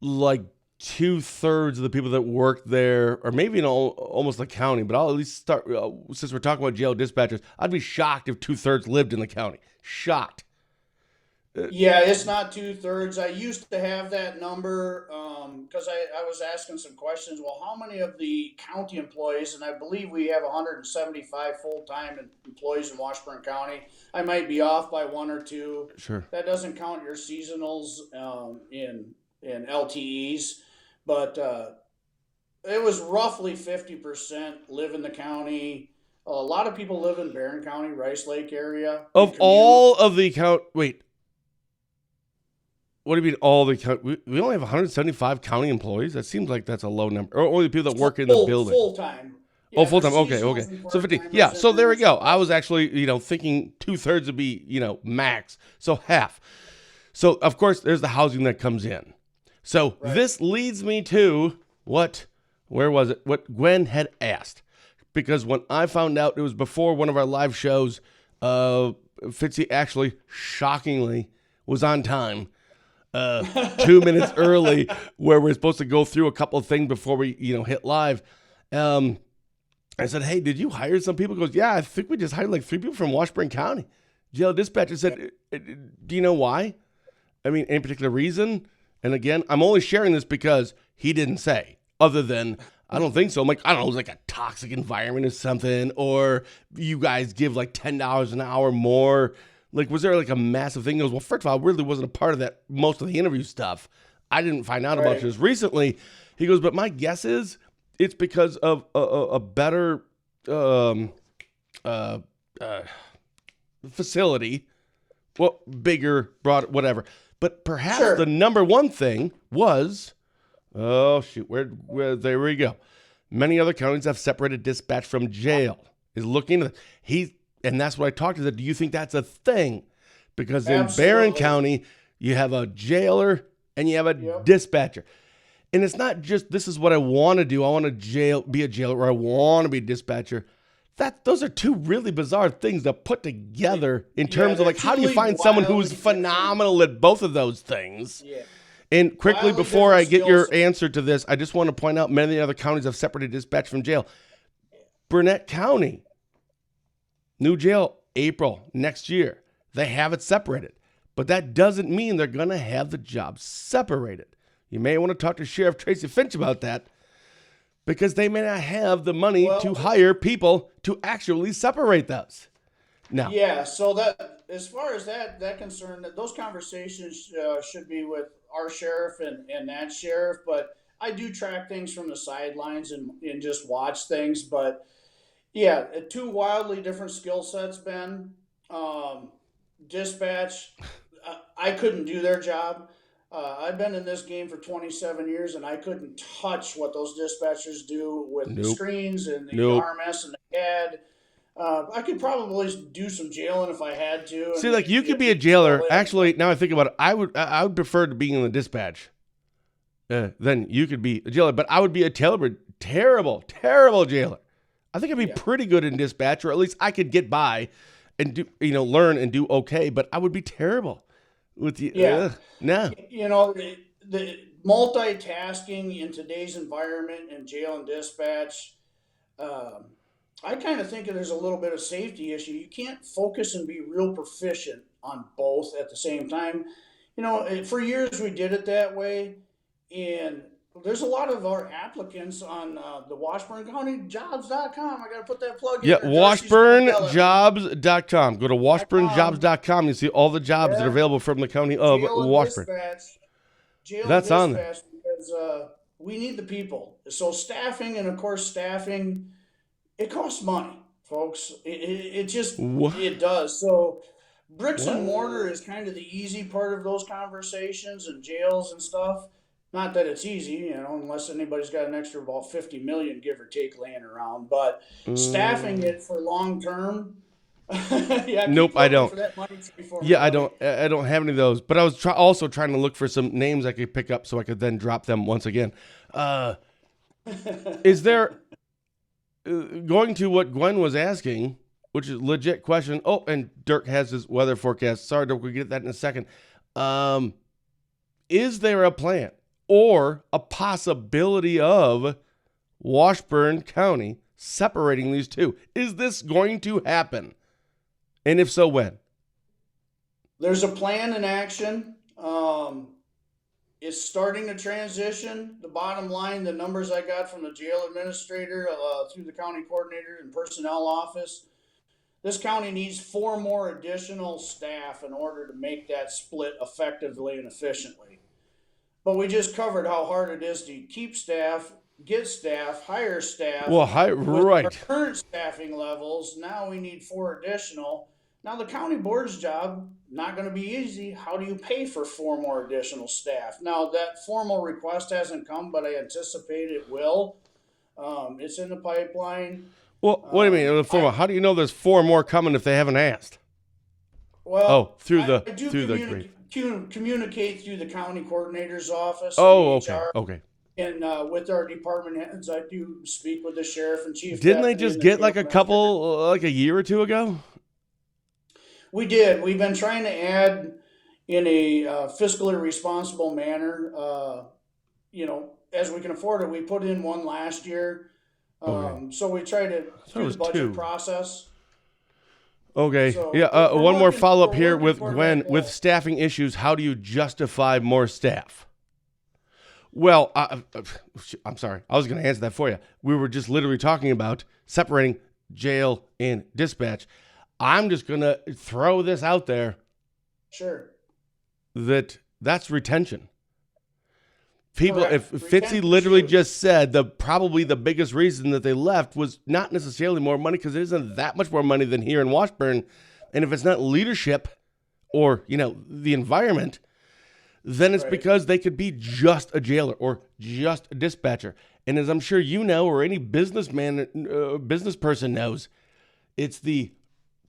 A: like 2/3 of the people that work there, or maybe in almost the county, but I'll at least start, since we're talking about jail dispatchers, I'd be shocked if 2/3 lived in the county. Shocked.
B: Yeah, it's not 2/3. I used to have that number because I was asking some questions. Well, how many of the county employees, and I believe we have 175 full-time employees in Washburn County. I might be off by one or two.
A: Sure.
B: That doesn't count your seasonals in LTEs, but it was roughly 50% live in the county. A lot of people live in Barron County, Rice Lake area. They
A: Of
B: commute.
A: all of the wait, what do you mean all the we only have 175 county employees? That seems like that's a low number. Or only the people that work in the building.
B: Full time.
A: Oh, full time. Okay, okay. So 50. Yeah. So there we go. I was actually, thinking 2/3 would be, max. So half. So of course there's the housing that comes in. So this leads me to where was it? What Gwen had asked, because when I found out, it was before one of our live shows. Fitzy actually shockingly was on time. 2 minutes early, where we're supposed to go through a couple of things before we, hit live. I said, "Hey, did you hire some people?" He goes, "Yeah, I think we just hired like 3 people from Washburn County." Jail dispatcher said, "Do you know why? I mean, any particular reason?" And again, I'm only sharing this because he didn't say, other than, I don't think so. I'm like, I don't know, it was like a toxic environment or something, or you guys give like $10 an hour more. Like, was there like a massive thing? He goes, well, first of all, I really wasn't a part of that, most of the interview stuff. I didn't find out about this recently. He goes, but my guess is it's because of a better facility. Well, bigger, broader, whatever. But perhaps the number one thing was, oh, shoot, where there we go. Many other counties have separated dispatch from jail. Is looking at and that's what I talked to. That, do you think that's a thing? Because in Barron County, you have a jailer and you have a dispatcher. And it's not just, this is what I want to do. I want to be a jailer, or I want to be a dispatcher. Those are two really bizarre things to put together in terms of like, how do you find someone who's phenomenal at both of those things? Yeah. And quickly, before I get your answer to this, I just want to point out many other counties have separated dispatch from jail. Burnett County, new jail, April next year. They have it separated. But that doesn't mean they're going to have the job separated. You may want to talk to Sheriff Tracy Finch about that, because they may not have the money to hire people to actually separate those. Now,
B: yeah, so that, as far as that concern, those conversations should be with our sheriff and that sheriff. But I do track things from the sidelines and just watch things. But yeah, two wildly different skill sets, Ben. Dispatch, I couldn't do their job. I've been in this game for 27 years, and I couldn't touch what those dispatchers do with the screens and the RMS and the CAD. I could probably do some jailing if I had to.
A: See, like, you could be a jailer. Actually, now I think about it, I would prefer to being in the dispatch. Then you could be a jailer, but I would be a terrible jailer. I think I'd be pretty good in dispatch, or at least I could get by and do, learn and do okay. But I would be terrible with you.
B: Yeah,
A: nah.
B: The multitasking in today's environment in jail and dispatch. I kind of think there's a little bit of safety issue. You can't focus and be real proficient on both at the same time. For years we did it that way, and there's a lot of our applicants on the WashburnCountyJobs.com. I got to put that plug in
A: Yeah,
B: there. Darcy's going to yell at me.
A: washburnjobs.com. Go to
B: .com.
A: washburnjobs.com. You see all the jobs that are
B: Yeah,
A: available from the county of
B: jail
A: Washburn.
B: dispatch, jail
A: That's on there.
B: dispatch, because we need the people. So staffing, and of course staffing, it costs money, folks. It just
A: What?
B: it does. So bricks and
A: What?
B: mortar is kind of the easy part of those conversations, and jails and stuff. Not that it's easy, unless anybody's got an extra about 50 million, give or take, laying around. But staffing it for long term, yeah,
A: Nope,
B: keep
A: I
B: looking
A: don't.
B: for that money tree for me,
A: Yeah, I
B: buddy.
A: don't. I don't have any of those. But I was also trying to look for some names I could pick up so I could then drop them once again. Is there going to what Gwen was asking, which is a legit question? Oh, and Dirk has his weather forecast. Sorry, Dirk, we'll get that in a second. Is there a plan or a possibility of Washburn County separating these two? Is this going to happen? And if so, when?
B: There's a plan in action. It's starting to transition. The bottom line, the numbers I got from the jail administrator through the county coordinator and personnel office, this county needs 4 more additional staff in order to make that split effectively and efficiently. But we just covered how hard it is to keep staff, get staff, hire staff.
A: Well,
B: With our
A: right.
B: current staffing levels, now we need 4 additional. Now the county board's job, not going to be easy. How do you pay for 4 more additional staff? Now that formal request hasn't come, but I anticipate it will. It's in the pipeline.
A: Well, wait a minute. How do you know there's 4 more coming if they haven't asked?
B: Well,
A: through
B: I
A: the
B: do communicate through the county coordinator's office.
A: Oh,
B: and
A: okay,
B: HR,
A: okay.
B: and with our department heads, I do speak with the sheriff and chief.
A: Didn't they
B: deputy
A: just
B: and the
A: get
B: jail
A: like a
B: master.
A: couple, like a year or two ago?
B: We did. We've been trying to add in a fiscally responsible manner. As we can afford it. We put in one last year.
A: Okay.
B: So we try to
A: it
B: through
A: was
B: the budget
A: 2.
B: process.
A: Okay.
B: So
A: Yeah.
B: we're
A: One more
B: working-
A: follow up
B: we're
A: here
B: working
A: with
B: toward
A: Gwen.
B: that goal.
A: With staffing issues, how do you justify more staff? Well, I'm sorry. I was going to answer that for you. We were just literally talking about separating jail and dispatch. I'm just going to throw this out there
B: Sure.
A: that's retention. People,
B: Correct.
A: if Fitzy
B: Retention
A: literally
B: is huge.
A: just said probably the biggest reason that they left was not necessarily more money, because it isn't that much more money than here in Washburn. And if it's not leadership or, the environment, then it's
B: Right.
A: because they could be just a jailer or just a dispatcher. And as I'm sure you know, or any business person knows, it's the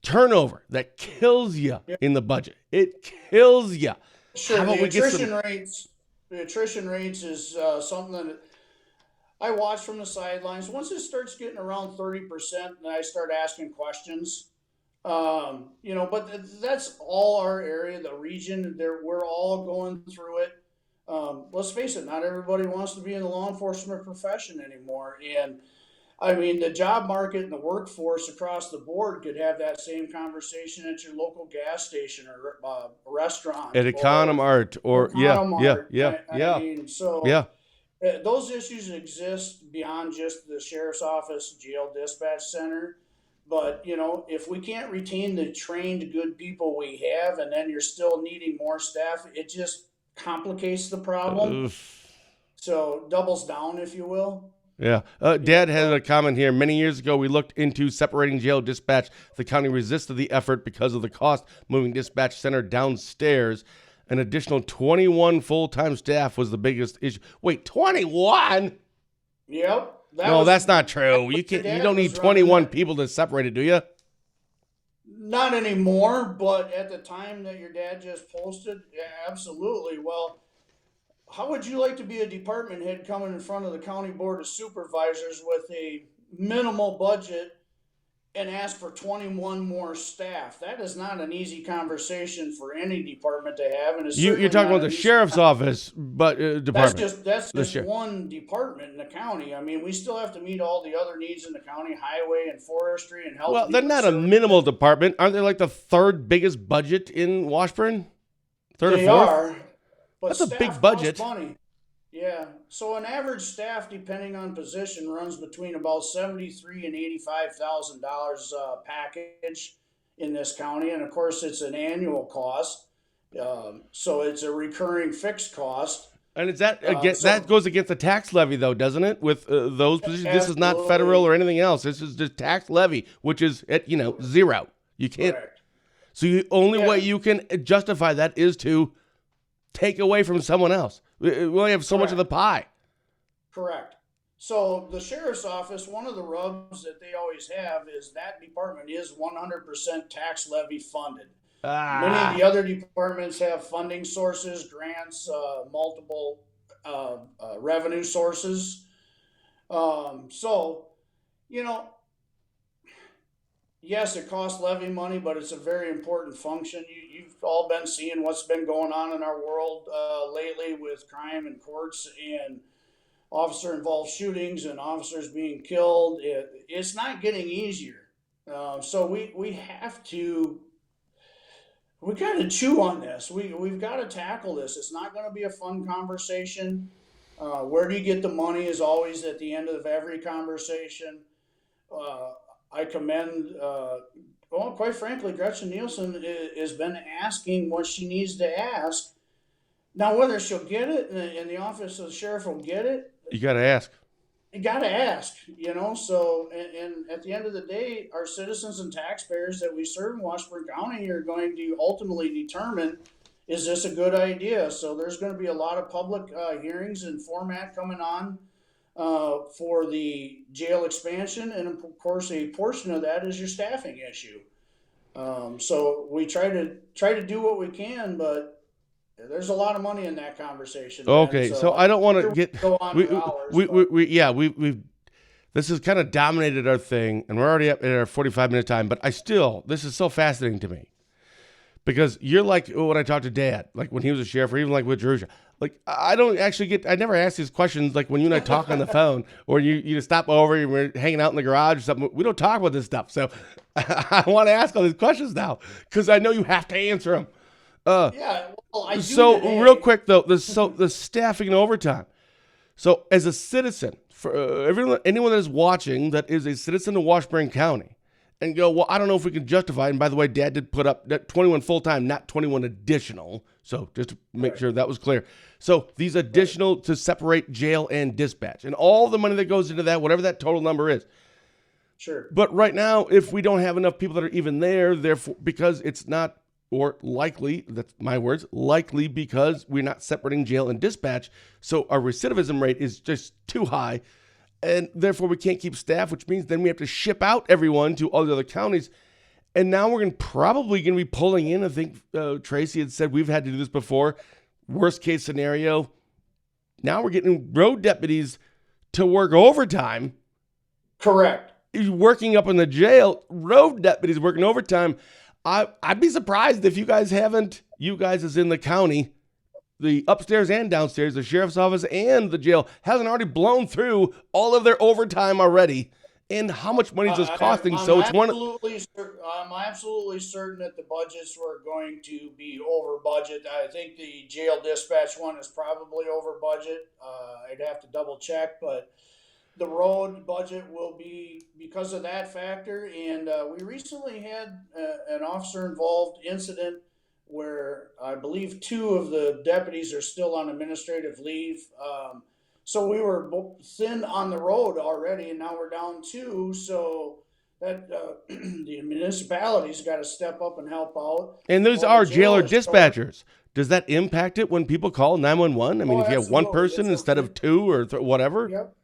A: turnover that kills you in the budget. It kills you.
B: Sure.
A: How about
B: The
A: we get
B: attrition
A: some?
B: rates. The attrition rates is something that I watch from the sidelines. Once it starts getting around 30%, then I start asking questions. But that's all our area, the region. We're all going through it. Let's face it, not everybody wants to be in the law enforcement profession anymore. And I mean, the job market and the workforce across the board could have that same conversation at your local gas station or restaurant
A: At Economart or
B: Economart.
A: yeah.
B: I mean, so
A: Yeah.
B: those issues exist beyond just the sheriff's office, jail dispatch center. But if we can't retain the trained good people we have, and then you're still needing more staff, it just complicates the problem.
A: Oof.
B: So doubles down, if you will.
A: Yeah. Dad had a comment here. Many years ago, we looked into separating jail dispatch. The county resisted the effort because of the cost, moving dispatch center downstairs. An additional 21 full-time staff was the biggest issue. Wait, 21?
B: Yep.
A: No, that's not true. You don't need 21 people to separate it, do you?
B: Not anymore, but at the time that your dad just posted, yeah, absolutely. Well, how would you like to be a department head coming in front of the county board of supervisors with a minimal budget and ask for 21 more staff. That is not an easy conversation for any department to have, and it's
A: You're
B: certainly
A: talking
B: not
A: about the
B: an easy.
A: sheriff's office, but department.
B: That's
A: The
B: just
A: sheriff.
B: one department in the county. I mean, we still have to meet all the other needs in the county: highway and forestry and health
A: Well,
B: and
A: they're
B: human
A: not a minimal
B: services.
A: department. Aren't they like the third biggest budget in Washburn? Third or
B: They
A: fourth?
B: are, but
A: That's a big
B: staff cost
A: budget.
B: money. Yeah, so an average staff, depending on position, runs between about 73 and $85,000 package in this county, and of course, it's an annual cost. So it's a recurring fixed cost.
A: And is that that
B: So
A: goes against the tax levy though, doesn't it? With those positions, this is not federal
B: absolutely
A: or anything else. This is just tax levy, which is at zero. You can't.
B: correct.
A: So the only
B: Yeah,
A: way you can justify that is to take away from someone else. We only have so much of the
B: correct.
A: pie.
B: Correct. So the sheriff's office, one of the rubs that they always have is that department is 100% tax levy funded. Many of
A: Ah,
B: the other departments have funding sources, grants, multiple revenue sources. So, you know, yes, it costs levy money, but it's a very important function. You've all been seeing what's been going on in our world lately with crime and courts and officer involved shootings and officers being killed. It's not getting easier. So we have to we got to chew on this. We've got to tackle this. It's not going to be a fun conversation. Where do you get the money is always at the end of every conversation. Uh, I commend, well, quite frankly, Gretchen Nielsen has been asking what she needs to ask. Now, whether she'll get it and the office of the sheriff will get it,
A: you got to ask.
B: you got to ask, you know. So, and at the end of the day, our citizens and taxpayers that we serve in Washburn County are going to ultimately determine, is this a good idea? So there's going to be a lot of public hearings and format coming on for the jail expansion, and of course, a portion of that is your staffing issue. So we try to do what we can, but there's a lot of money in that conversation, Ben.
A: Okay, so
B: So
A: I don't want to
B: sure we
A: get
B: could go on
A: we
B: for hours,
A: we we,
B: but
A: we yeah we this has kind of dominated our thing, and we're already up at our 45-minute time. But this is so fascinating to me because you're like when I talked to Dad, like when he was a sheriff, or even like with Jerusha. Like I don't actually I never ask these questions like when you and I talk on the phone, or you just stop over and we're hanging out in the garage or something. We don't talk about this stuff, so I want to ask all these questions now because I know you have to answer them.
B: yeah, well, I do
A: So real
B: today.
A: quick though, the staffing and overtime. So as a citizen, for anyone that is watching that is a citizen of Washburn County, and go, well, I don't know if we can justify it. And by the way, Dad did put up that 21 full time, not 21 additional. So just to make
B: Right,
A: sure that was clear. So these
B: right,
A: additional to separate jail and dispatch, and all the money that goes into that, whatever that total number is.
B: sure.
A: But right now, if we don't have enough people that are even there, therefore, because it's not, or likely, that's my words, likely because we're not separating jail and dispatch. So our recidivism rate is just too high. And therefore, we can't keep staff, which means then we have to ship out everyone to all the other counties. And now we're probably going to be pulling in. I think Tracy had said we've had to do this before. Worst case scenario. Now we're getting road deputies to work overtime,
B: Correct.
A: working up in the jail, road deputies working overtime. I'd be surprised if you guys haven't, you guys as in the county, the upstairs and downstairs, the sheriff's office and the jail hasn't already blown through all of their overtime already. And how much money is this costing? So it's one.
B: I'm absolutely certain that the budgets were going to be over budget. I think the jail dispatch one is probably over budget. I'd have to double check, but the road budget will be because of that factor. And we recently had an officer involved incident where I believe two of the deputies are still on administrative leave. So we were thin on the road already, and now we're down two. So that the municipalities got to step up and help out.
A: And those
B: Well, the
A: are
B: jail
A: jailer
B: is short.
A: dispatchers. Does that impact it when people call 911? I mean,
B: Oh,
A: if you have one
B: absolutely.
A: person instead of two or whatever.
B: Yep.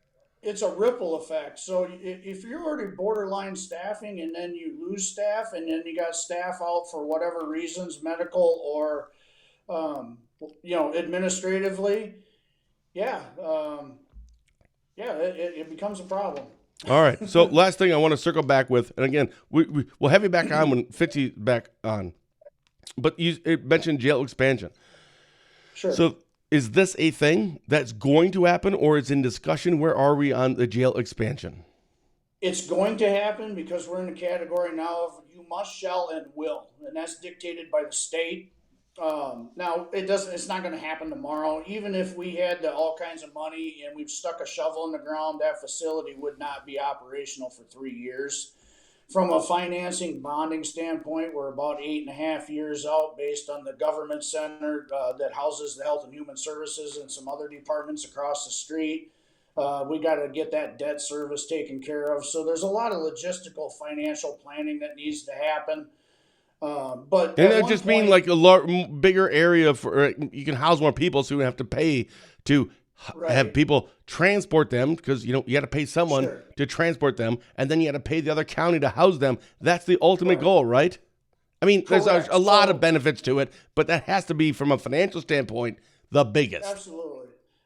B: It's a ripple effect. So if you're already borderline staffing and then you lose staff and then you got staff out for whatever reasons, medical or um, administratively, yeah, yeah, it becomes a problem.
A: All right. So last thing I want to circle back with, and again, we'll have you back on when Fitzy's back on. But it mentioned jail expansion.
B: Sure.
A: So is this a thing that's going to happen, or it's in discussion? Where are we on the jail expansion?
B: It's going to happen because we're in the category now of you must, shall, and will, and that's dictated by the state. Now it doesn't. It's not going to happen tomorrow. Even if we had all kinds of money and we've stuck a shovel in the ground, that facility would not be operational for 3 years. From a financing bonding standpoint, we're about 8.5 years out based on the government center that houses the Health and Human Services and some other departments across the street. We got to get that debt service taken care of. So there's a lot of logistical financial planning that needs to happen. But
A: and that just mean like a bigger area for you can house more people, so you have to pay to have people transport them because you got to pay someone to transport them, and then you got to pay the other county to house them. That's the ultimate goal, right? I mean, there's a lot of benefits to it, but that has to be from a financial standpoint the biggest.
B: Absolutely.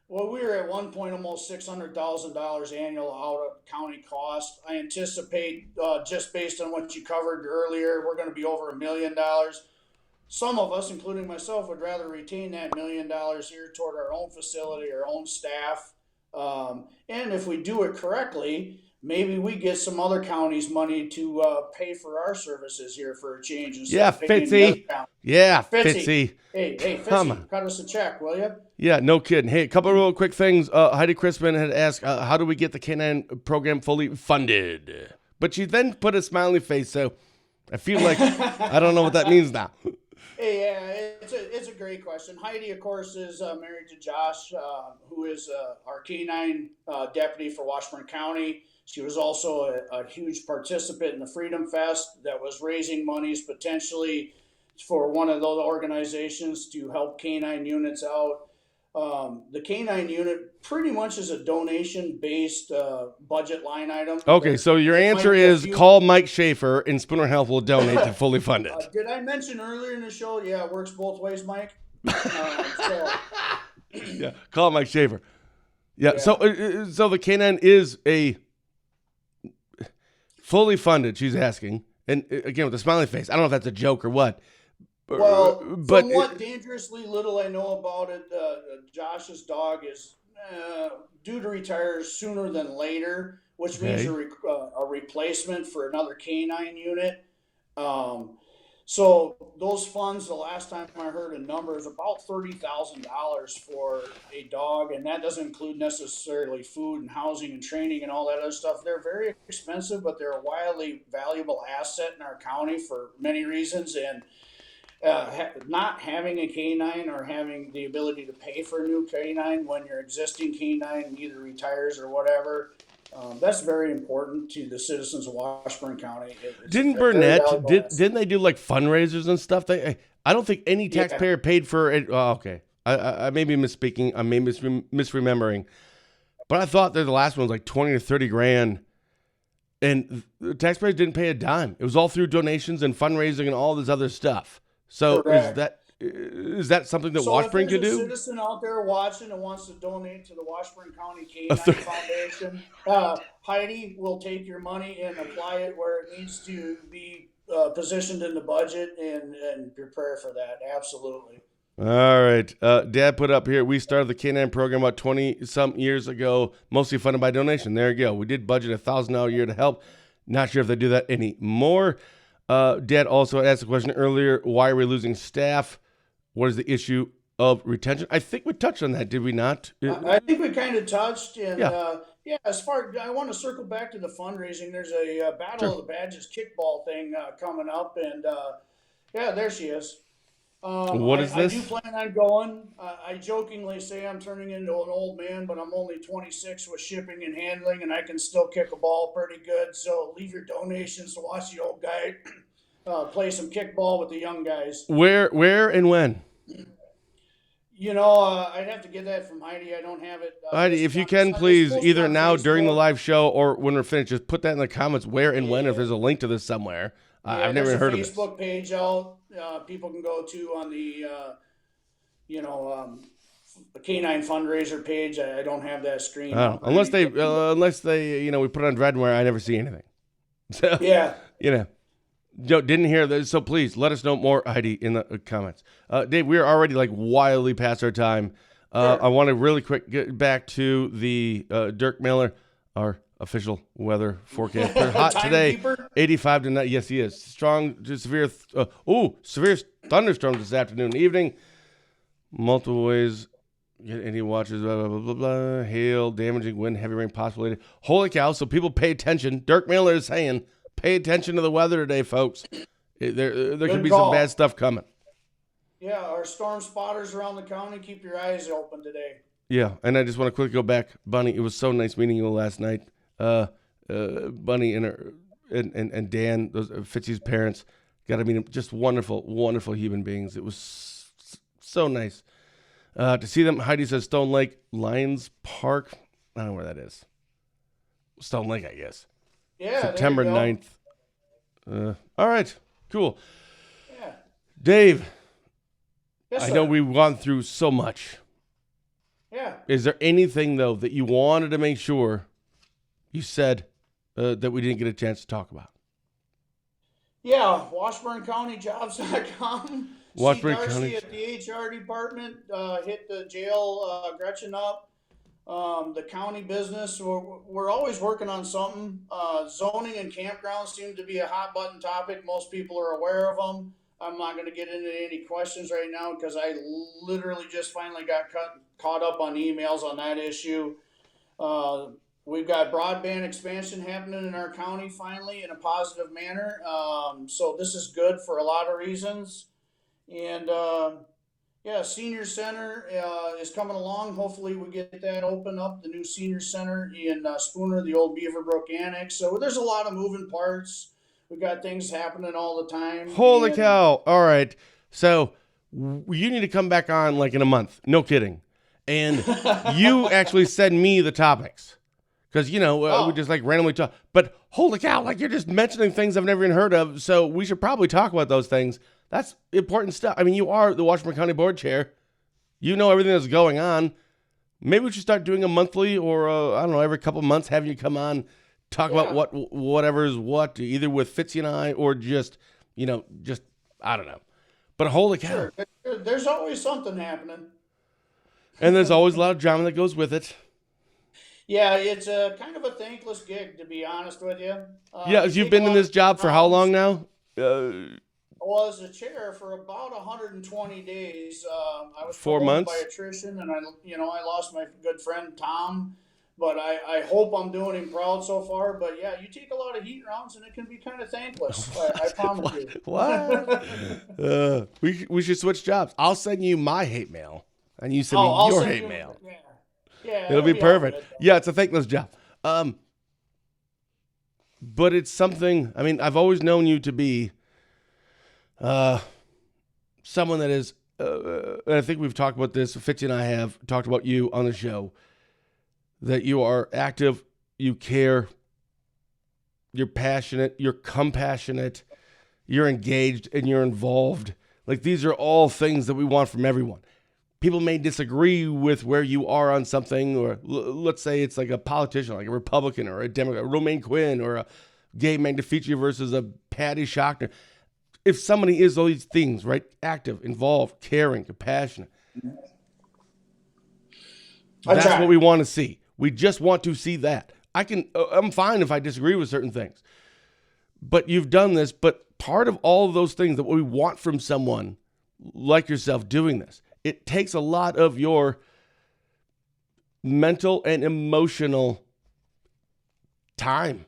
B: Well, we were at one point almost $600,000 annual out of county cost. I anticipate, just based on what you covered earlier, we're going to be over $1 million. Some of us, including myself, would rather retain that $1 million here toward our own facility, our own staff. And if we do it correctly, maybe we get some other counties' money to pay for our services here for a change.
A: Yeah, Fitzy. Yeah, Fitzy.
B: Hey, Fitzy, cut us a check, will you?
A: Yeah, no kidding. Hey, a couple of real quick things. Heidi Crispin had asked, how do we get the Canine program fully funded? But she then put a smiley face, so I feel like I don't know what that means now.
B: Hey, yeah, it's a great question. Heidi, of course, is married to Josh, who is our canine deputy for Washburn County. She was also a huge participant in the Freedom Fest that was raising monies potentially for one of those organizations to help canine units out. The canine unit pretty much is a donation-based budget line item.
A: Okay, so your answer is call Mike Schaefer and Spooner Health will donate to fully fund it.
B: Did I mention earlier in the show? Yeah, it works both ways, Mike.
A: Yeah, call Mike Schaefer. Yeah. So the canine is a fully funded. She's asking, and again with a smiley face. I don't know if that's a joke or what.
B: Well, but from what dangerously little I know about it, Josh's dog is due to retire sooner than later, which means a replacement for another canine unit. So those funds, the last time I heard a number, is about $30,000 for a dog, and that doesn't include necessarily food and housing and training and all that other stuff. They're very expensive, but they're a wildly valuable asset in our county for many reasons, and not having a canine or having the ability to pay for a new canine when your existing canine either retires or whatever, that's very important to the citizens of Washburn County.
A: Didn't Burnett, didn't they do like fundraisers and stuff? I don't think any taxpayer paid for it. Oh, okay. I may be misspeaking. I may be misremembering. But I thought that the last one was like 20 or 30 grand. And the taxpayers didn't pay a dime. It was all through donations and fundraising and all this other stuff. So is that something that Washburn could do?
B: If there's a citizen out there watching and wants to donate to the Washburn County Canine Foundation, Heidi will take your money and apply it where it needs to be positioned in the budget and prepare for that. Absolutely.
A: All right. Dad put up here, we started the Canine program about 20-some years ago, mostly funded by donation. There you go. We did budget $1,000 a year to help. Not sure if they do that anymore. Dad also asked a question earlier, why are we losing staff? What is the issue of retention? I think we touched on that, did we not?
B: I think we kind of touched. And as far I want to circle back to the fundraising. There's a Battle of the Badges kickball thing coming up. And there she is.
A: What is this?
B: I do plan on going. I jokingly say I'm turning into an old man, but I'm only 26 with shipping and handling, and I can still kick a ball pretty good. So leave your donations to watch the old guy play some kickball with the young guys.
A: Where and when?
B: I'd have to get that from Heidi. I don't have it.
A: Heidi, if you can, please, either now during the live show or when we're finished, just put that in the comments where and when, if there's a link to this somewhere. I've never heard of this.
B: There's a Facebook page out. People can go to on the, canine fundraiser page. I don't have that screen
A: Oh,
B: up or
A: unless they,
B: anything.
A: we put on Dreadware, I never see anything. So,
B: Yeah.
A: Didn't hear this. So please let us know more, Heidi, in the comments. Dave, we are already like wildly past our time.
B: Sure.
A: I want to really quick get back to the Dirk Miller, our official weather forecast. Pretty hot today,
B: Timekeeper?
A: 85 tonight. Yes, he is. Strong to severe, severe thunderstorms this afternoon and evening. Multiple ways. And he watches blah, blah, blah, blah, blah. Hail, damaging wind, heavy rain possibility. Holy cow. So people pay attention. Dirk Miller is saying, pay attention to the weather today, folks. There could be some
B: call.
A: bad stuff coming.
B: Yeah, our storm spotters around the county, keep your eyes open today.
A: Yeah, and I just want to quickly go back, Bunny. It was so nice meeting you last night. Bunny and Dan, those Fitzy's parents, got to meet them. Just wonderful, wonderful human beings. It was so nice to see them. Heidi says Stone Lake Lions Park. I don't know where that is. Stone Lake, I guess.
B: Yeah,
A: September
B: there you go.
A: 9th. All right, cool.
B: Yeah.
A: Dave,
B: Yes,
A: I
B: sir.
A: know we've gone through so much.
B: Yeah.
A: Is there anything, though, that you wanted to make sure you said that we didn't get a chance to talk about?
B: Yeah, WashburnCountyJobs.com.
A: Washburn
B: See Darcy
A: County-
B: at the HR department. Hit the jail Gretchen up. The county business, we're always working on something. Zoning and campgrounds seem to be a hot button topic. Most people are aware of them. I'm not going to get into any questions right now because I literally just finally got caught up on emails on that issue. We've got broadband expansion happening in our county finally in a positive manner. So this is good for a lot of reasons. And senior center is coming along. Hopefully we get that open up, the new senior center in Spooner, the old Beaverbrook Annex. So there's a lot of moving parts. We've got things happening all the time.
A: Holy cow. All right. So you need to come back on like in a month. No kidding. And you actually send me the topics. Because, we just like randomly talk. But holy cow, like you're just mentioning things I've never even heard of. So we should probably talk about those things. That's important stuff. I mean, you are the Washburn County Board Chair. You know everything that's going on. Maybe we should start doing a monthly or, every couple months, having you come on, talk about whatever is what, either with Fitzy and I or just, I don't know. But holy cow.
B: Sure. There's always something happening.
A: And there's always a lot of drama that goes with it.
B: Yeah, it's a kind of a thankless gig, to be honest with you.
A: You've been in this job for how long now?
B: I was a chair for about 120 days. I was
A: 4
B: promoted
A: months
B: by attrition, and I lost my good friend Tom. But I hope I'm doing him proud so far. But yeah, you take a lot of heat rounds, and it can be kind of thankless. I promise you.
A: What? We should switch jobs. I'll send you my hate mail, and you send me
B: I'll
A: your
B: send
A: hate
B: you-
A: mail.
B: Yeah,
A: It'll be
B: all
A: perfect.
B: good.
A: Yeah, it's a thankless job. But it's something. I mean, I've always known you to be someone that is. And I think we've talked about this. Fitzy and I have talked about you on the show. That you are active, you care, you're passionate, you're compassionate, you're engaged, and you're involved. Like these are all things that we want from everyone. People may disagree with where you are on something, or let's say it's like a politician, like a Republican or a Democrat, Romaine Quinn, or a gay Magnifici versus a Patty Shockner. If somebody is all these things, right? Active, involved, caring, compassionate. That's what we want to see. We just want to see that. I'm fine if I disagree with certain things. But you've done this, but part of all of those things that we want from someone like yourself doing this, it takes a lot of your mental and emotional time,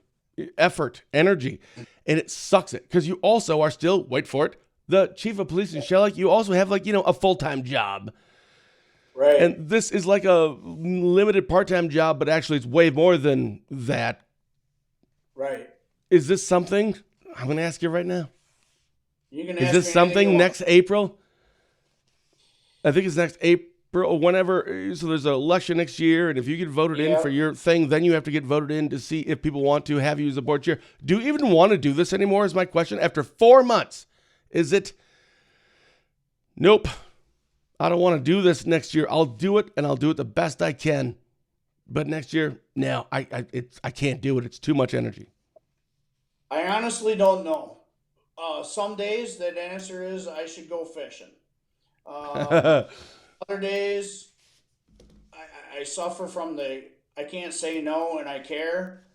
A: effort, energy, and it sucks it because you also are still, wait for it, the chief of police in Shell. You also have a full-time job.
B: Right.
A: And this is like a limited part-time job, but actually it's way more than that.
B: Right.
A: Is this something? I'm going to ask you right now.
B: You can
A: Is
B: ask
A: this
B: me
A: something
B: anything you
A: next April? I think it's next April or whenever. So there's an election next year, and if you get voted in for your thing, then you have to get voted in to see if people want to have you as a board chair. Do you even want to do this anymore is my question. After 4 months, is it, nope, I don't want to do this next year. I'll do it, and I'll do it the best I can. But next year, no, I can't do it. It's too much energy.
B: I honestly don't know. Some days that answer is I should go fishing. Other days, I suffer from I can't say no and I care.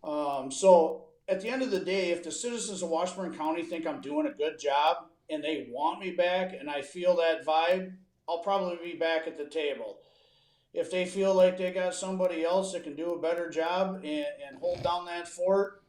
B: So at the end of the day, if the citizens of Washburn County think I'm doing a good job and they want me back and I feel that vibe, I'll probably be back at the table. If they feel like they got somebody else that can do a better job and hold down that fort,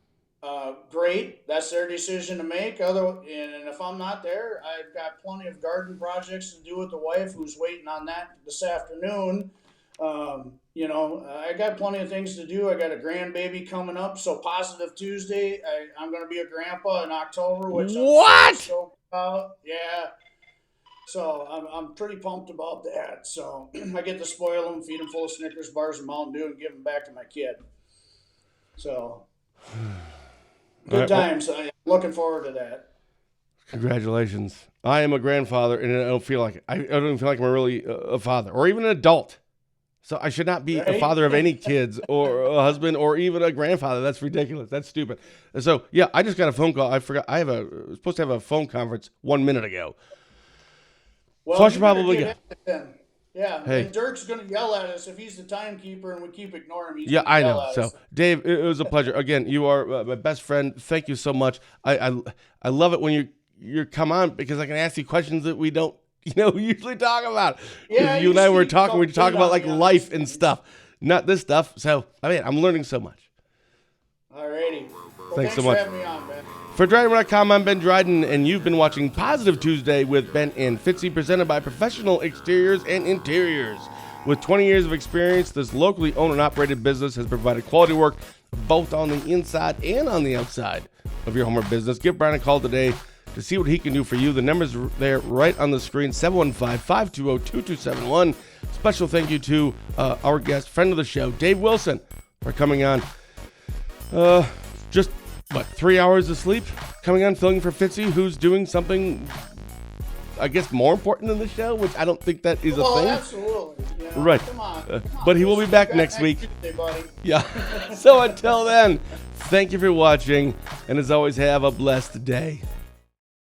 B: great. That's their decision to make. And if I'm not there, I've got plenty of garden projects to do with the wife who's waiting on that this afternoon. I got plenty of things to do. I got a grandbaby coming up. So Positive Tuesday, I'm going to be a grandpa in October, which
A: What?
B: I'm stoked about. Yeah. So I'm pretty pumped about that. So I get to spoil them, feed them full of Snickers bars and Mountain Dew, and give them back to my kid. So good times. I'm looking forward to that.
A: Congratulations. I am a grandfather, and I don't feel like it. I don't even feel like I'm really a father or even an adult. So I should not be a father of any kids or a husband or even a grandfather. That's ridiculous. That's stupid. So, yeah, I just got a phone call. I forgot. I was supposed to have a phone conference 1 minute ago.
B: Well,
A: So I should probably go.
B: Yeah,
A: Hey.
B: and Dirk's going to yell at us if he's the timekeeper and we keep ignoring him.
A: Yeah, I know. So, Dave, it was a pleasure. Again, you are my best friend. Thank you so much. I love it when you come on because I can ask you questions that we don't usually talk about.
B: Yeah,
A: you and I were talking. We
B: talk
A: talk about like
B: on
A: life and stuff, not this stuff. So, I'm learning so much.
B: Alrighty.
A: Thanks so
B: for
A: much.
B: having me on, Ben.
A: For Dryden.com, I'm Ben Dryden, and you've been watching Positive Tuesday with Ben and Fitzy, presented by Professional Exteriors and Interiors. With 20 years of experience, this locally owned and operated business has provided quality work both on the inside and on the outside of your home or business. Give Brian a call today to see what he can do for you. The number's there right on the screen, 715-520-2271. Special thank you to our guest, friend of the show, Dave Wilson, for coming on. Just 3 hours of sleep, coming on, filling for Fitzy, who's doing something, I guess, more important than the show, which I don't think that is a thing.
B: Absolutely.
A: Right.
B: Come on.
A: But he will be back next week.
B: Tuesday, buddy.
A: Yeah. So until then, thank you for watching, and as always, have a blessed day.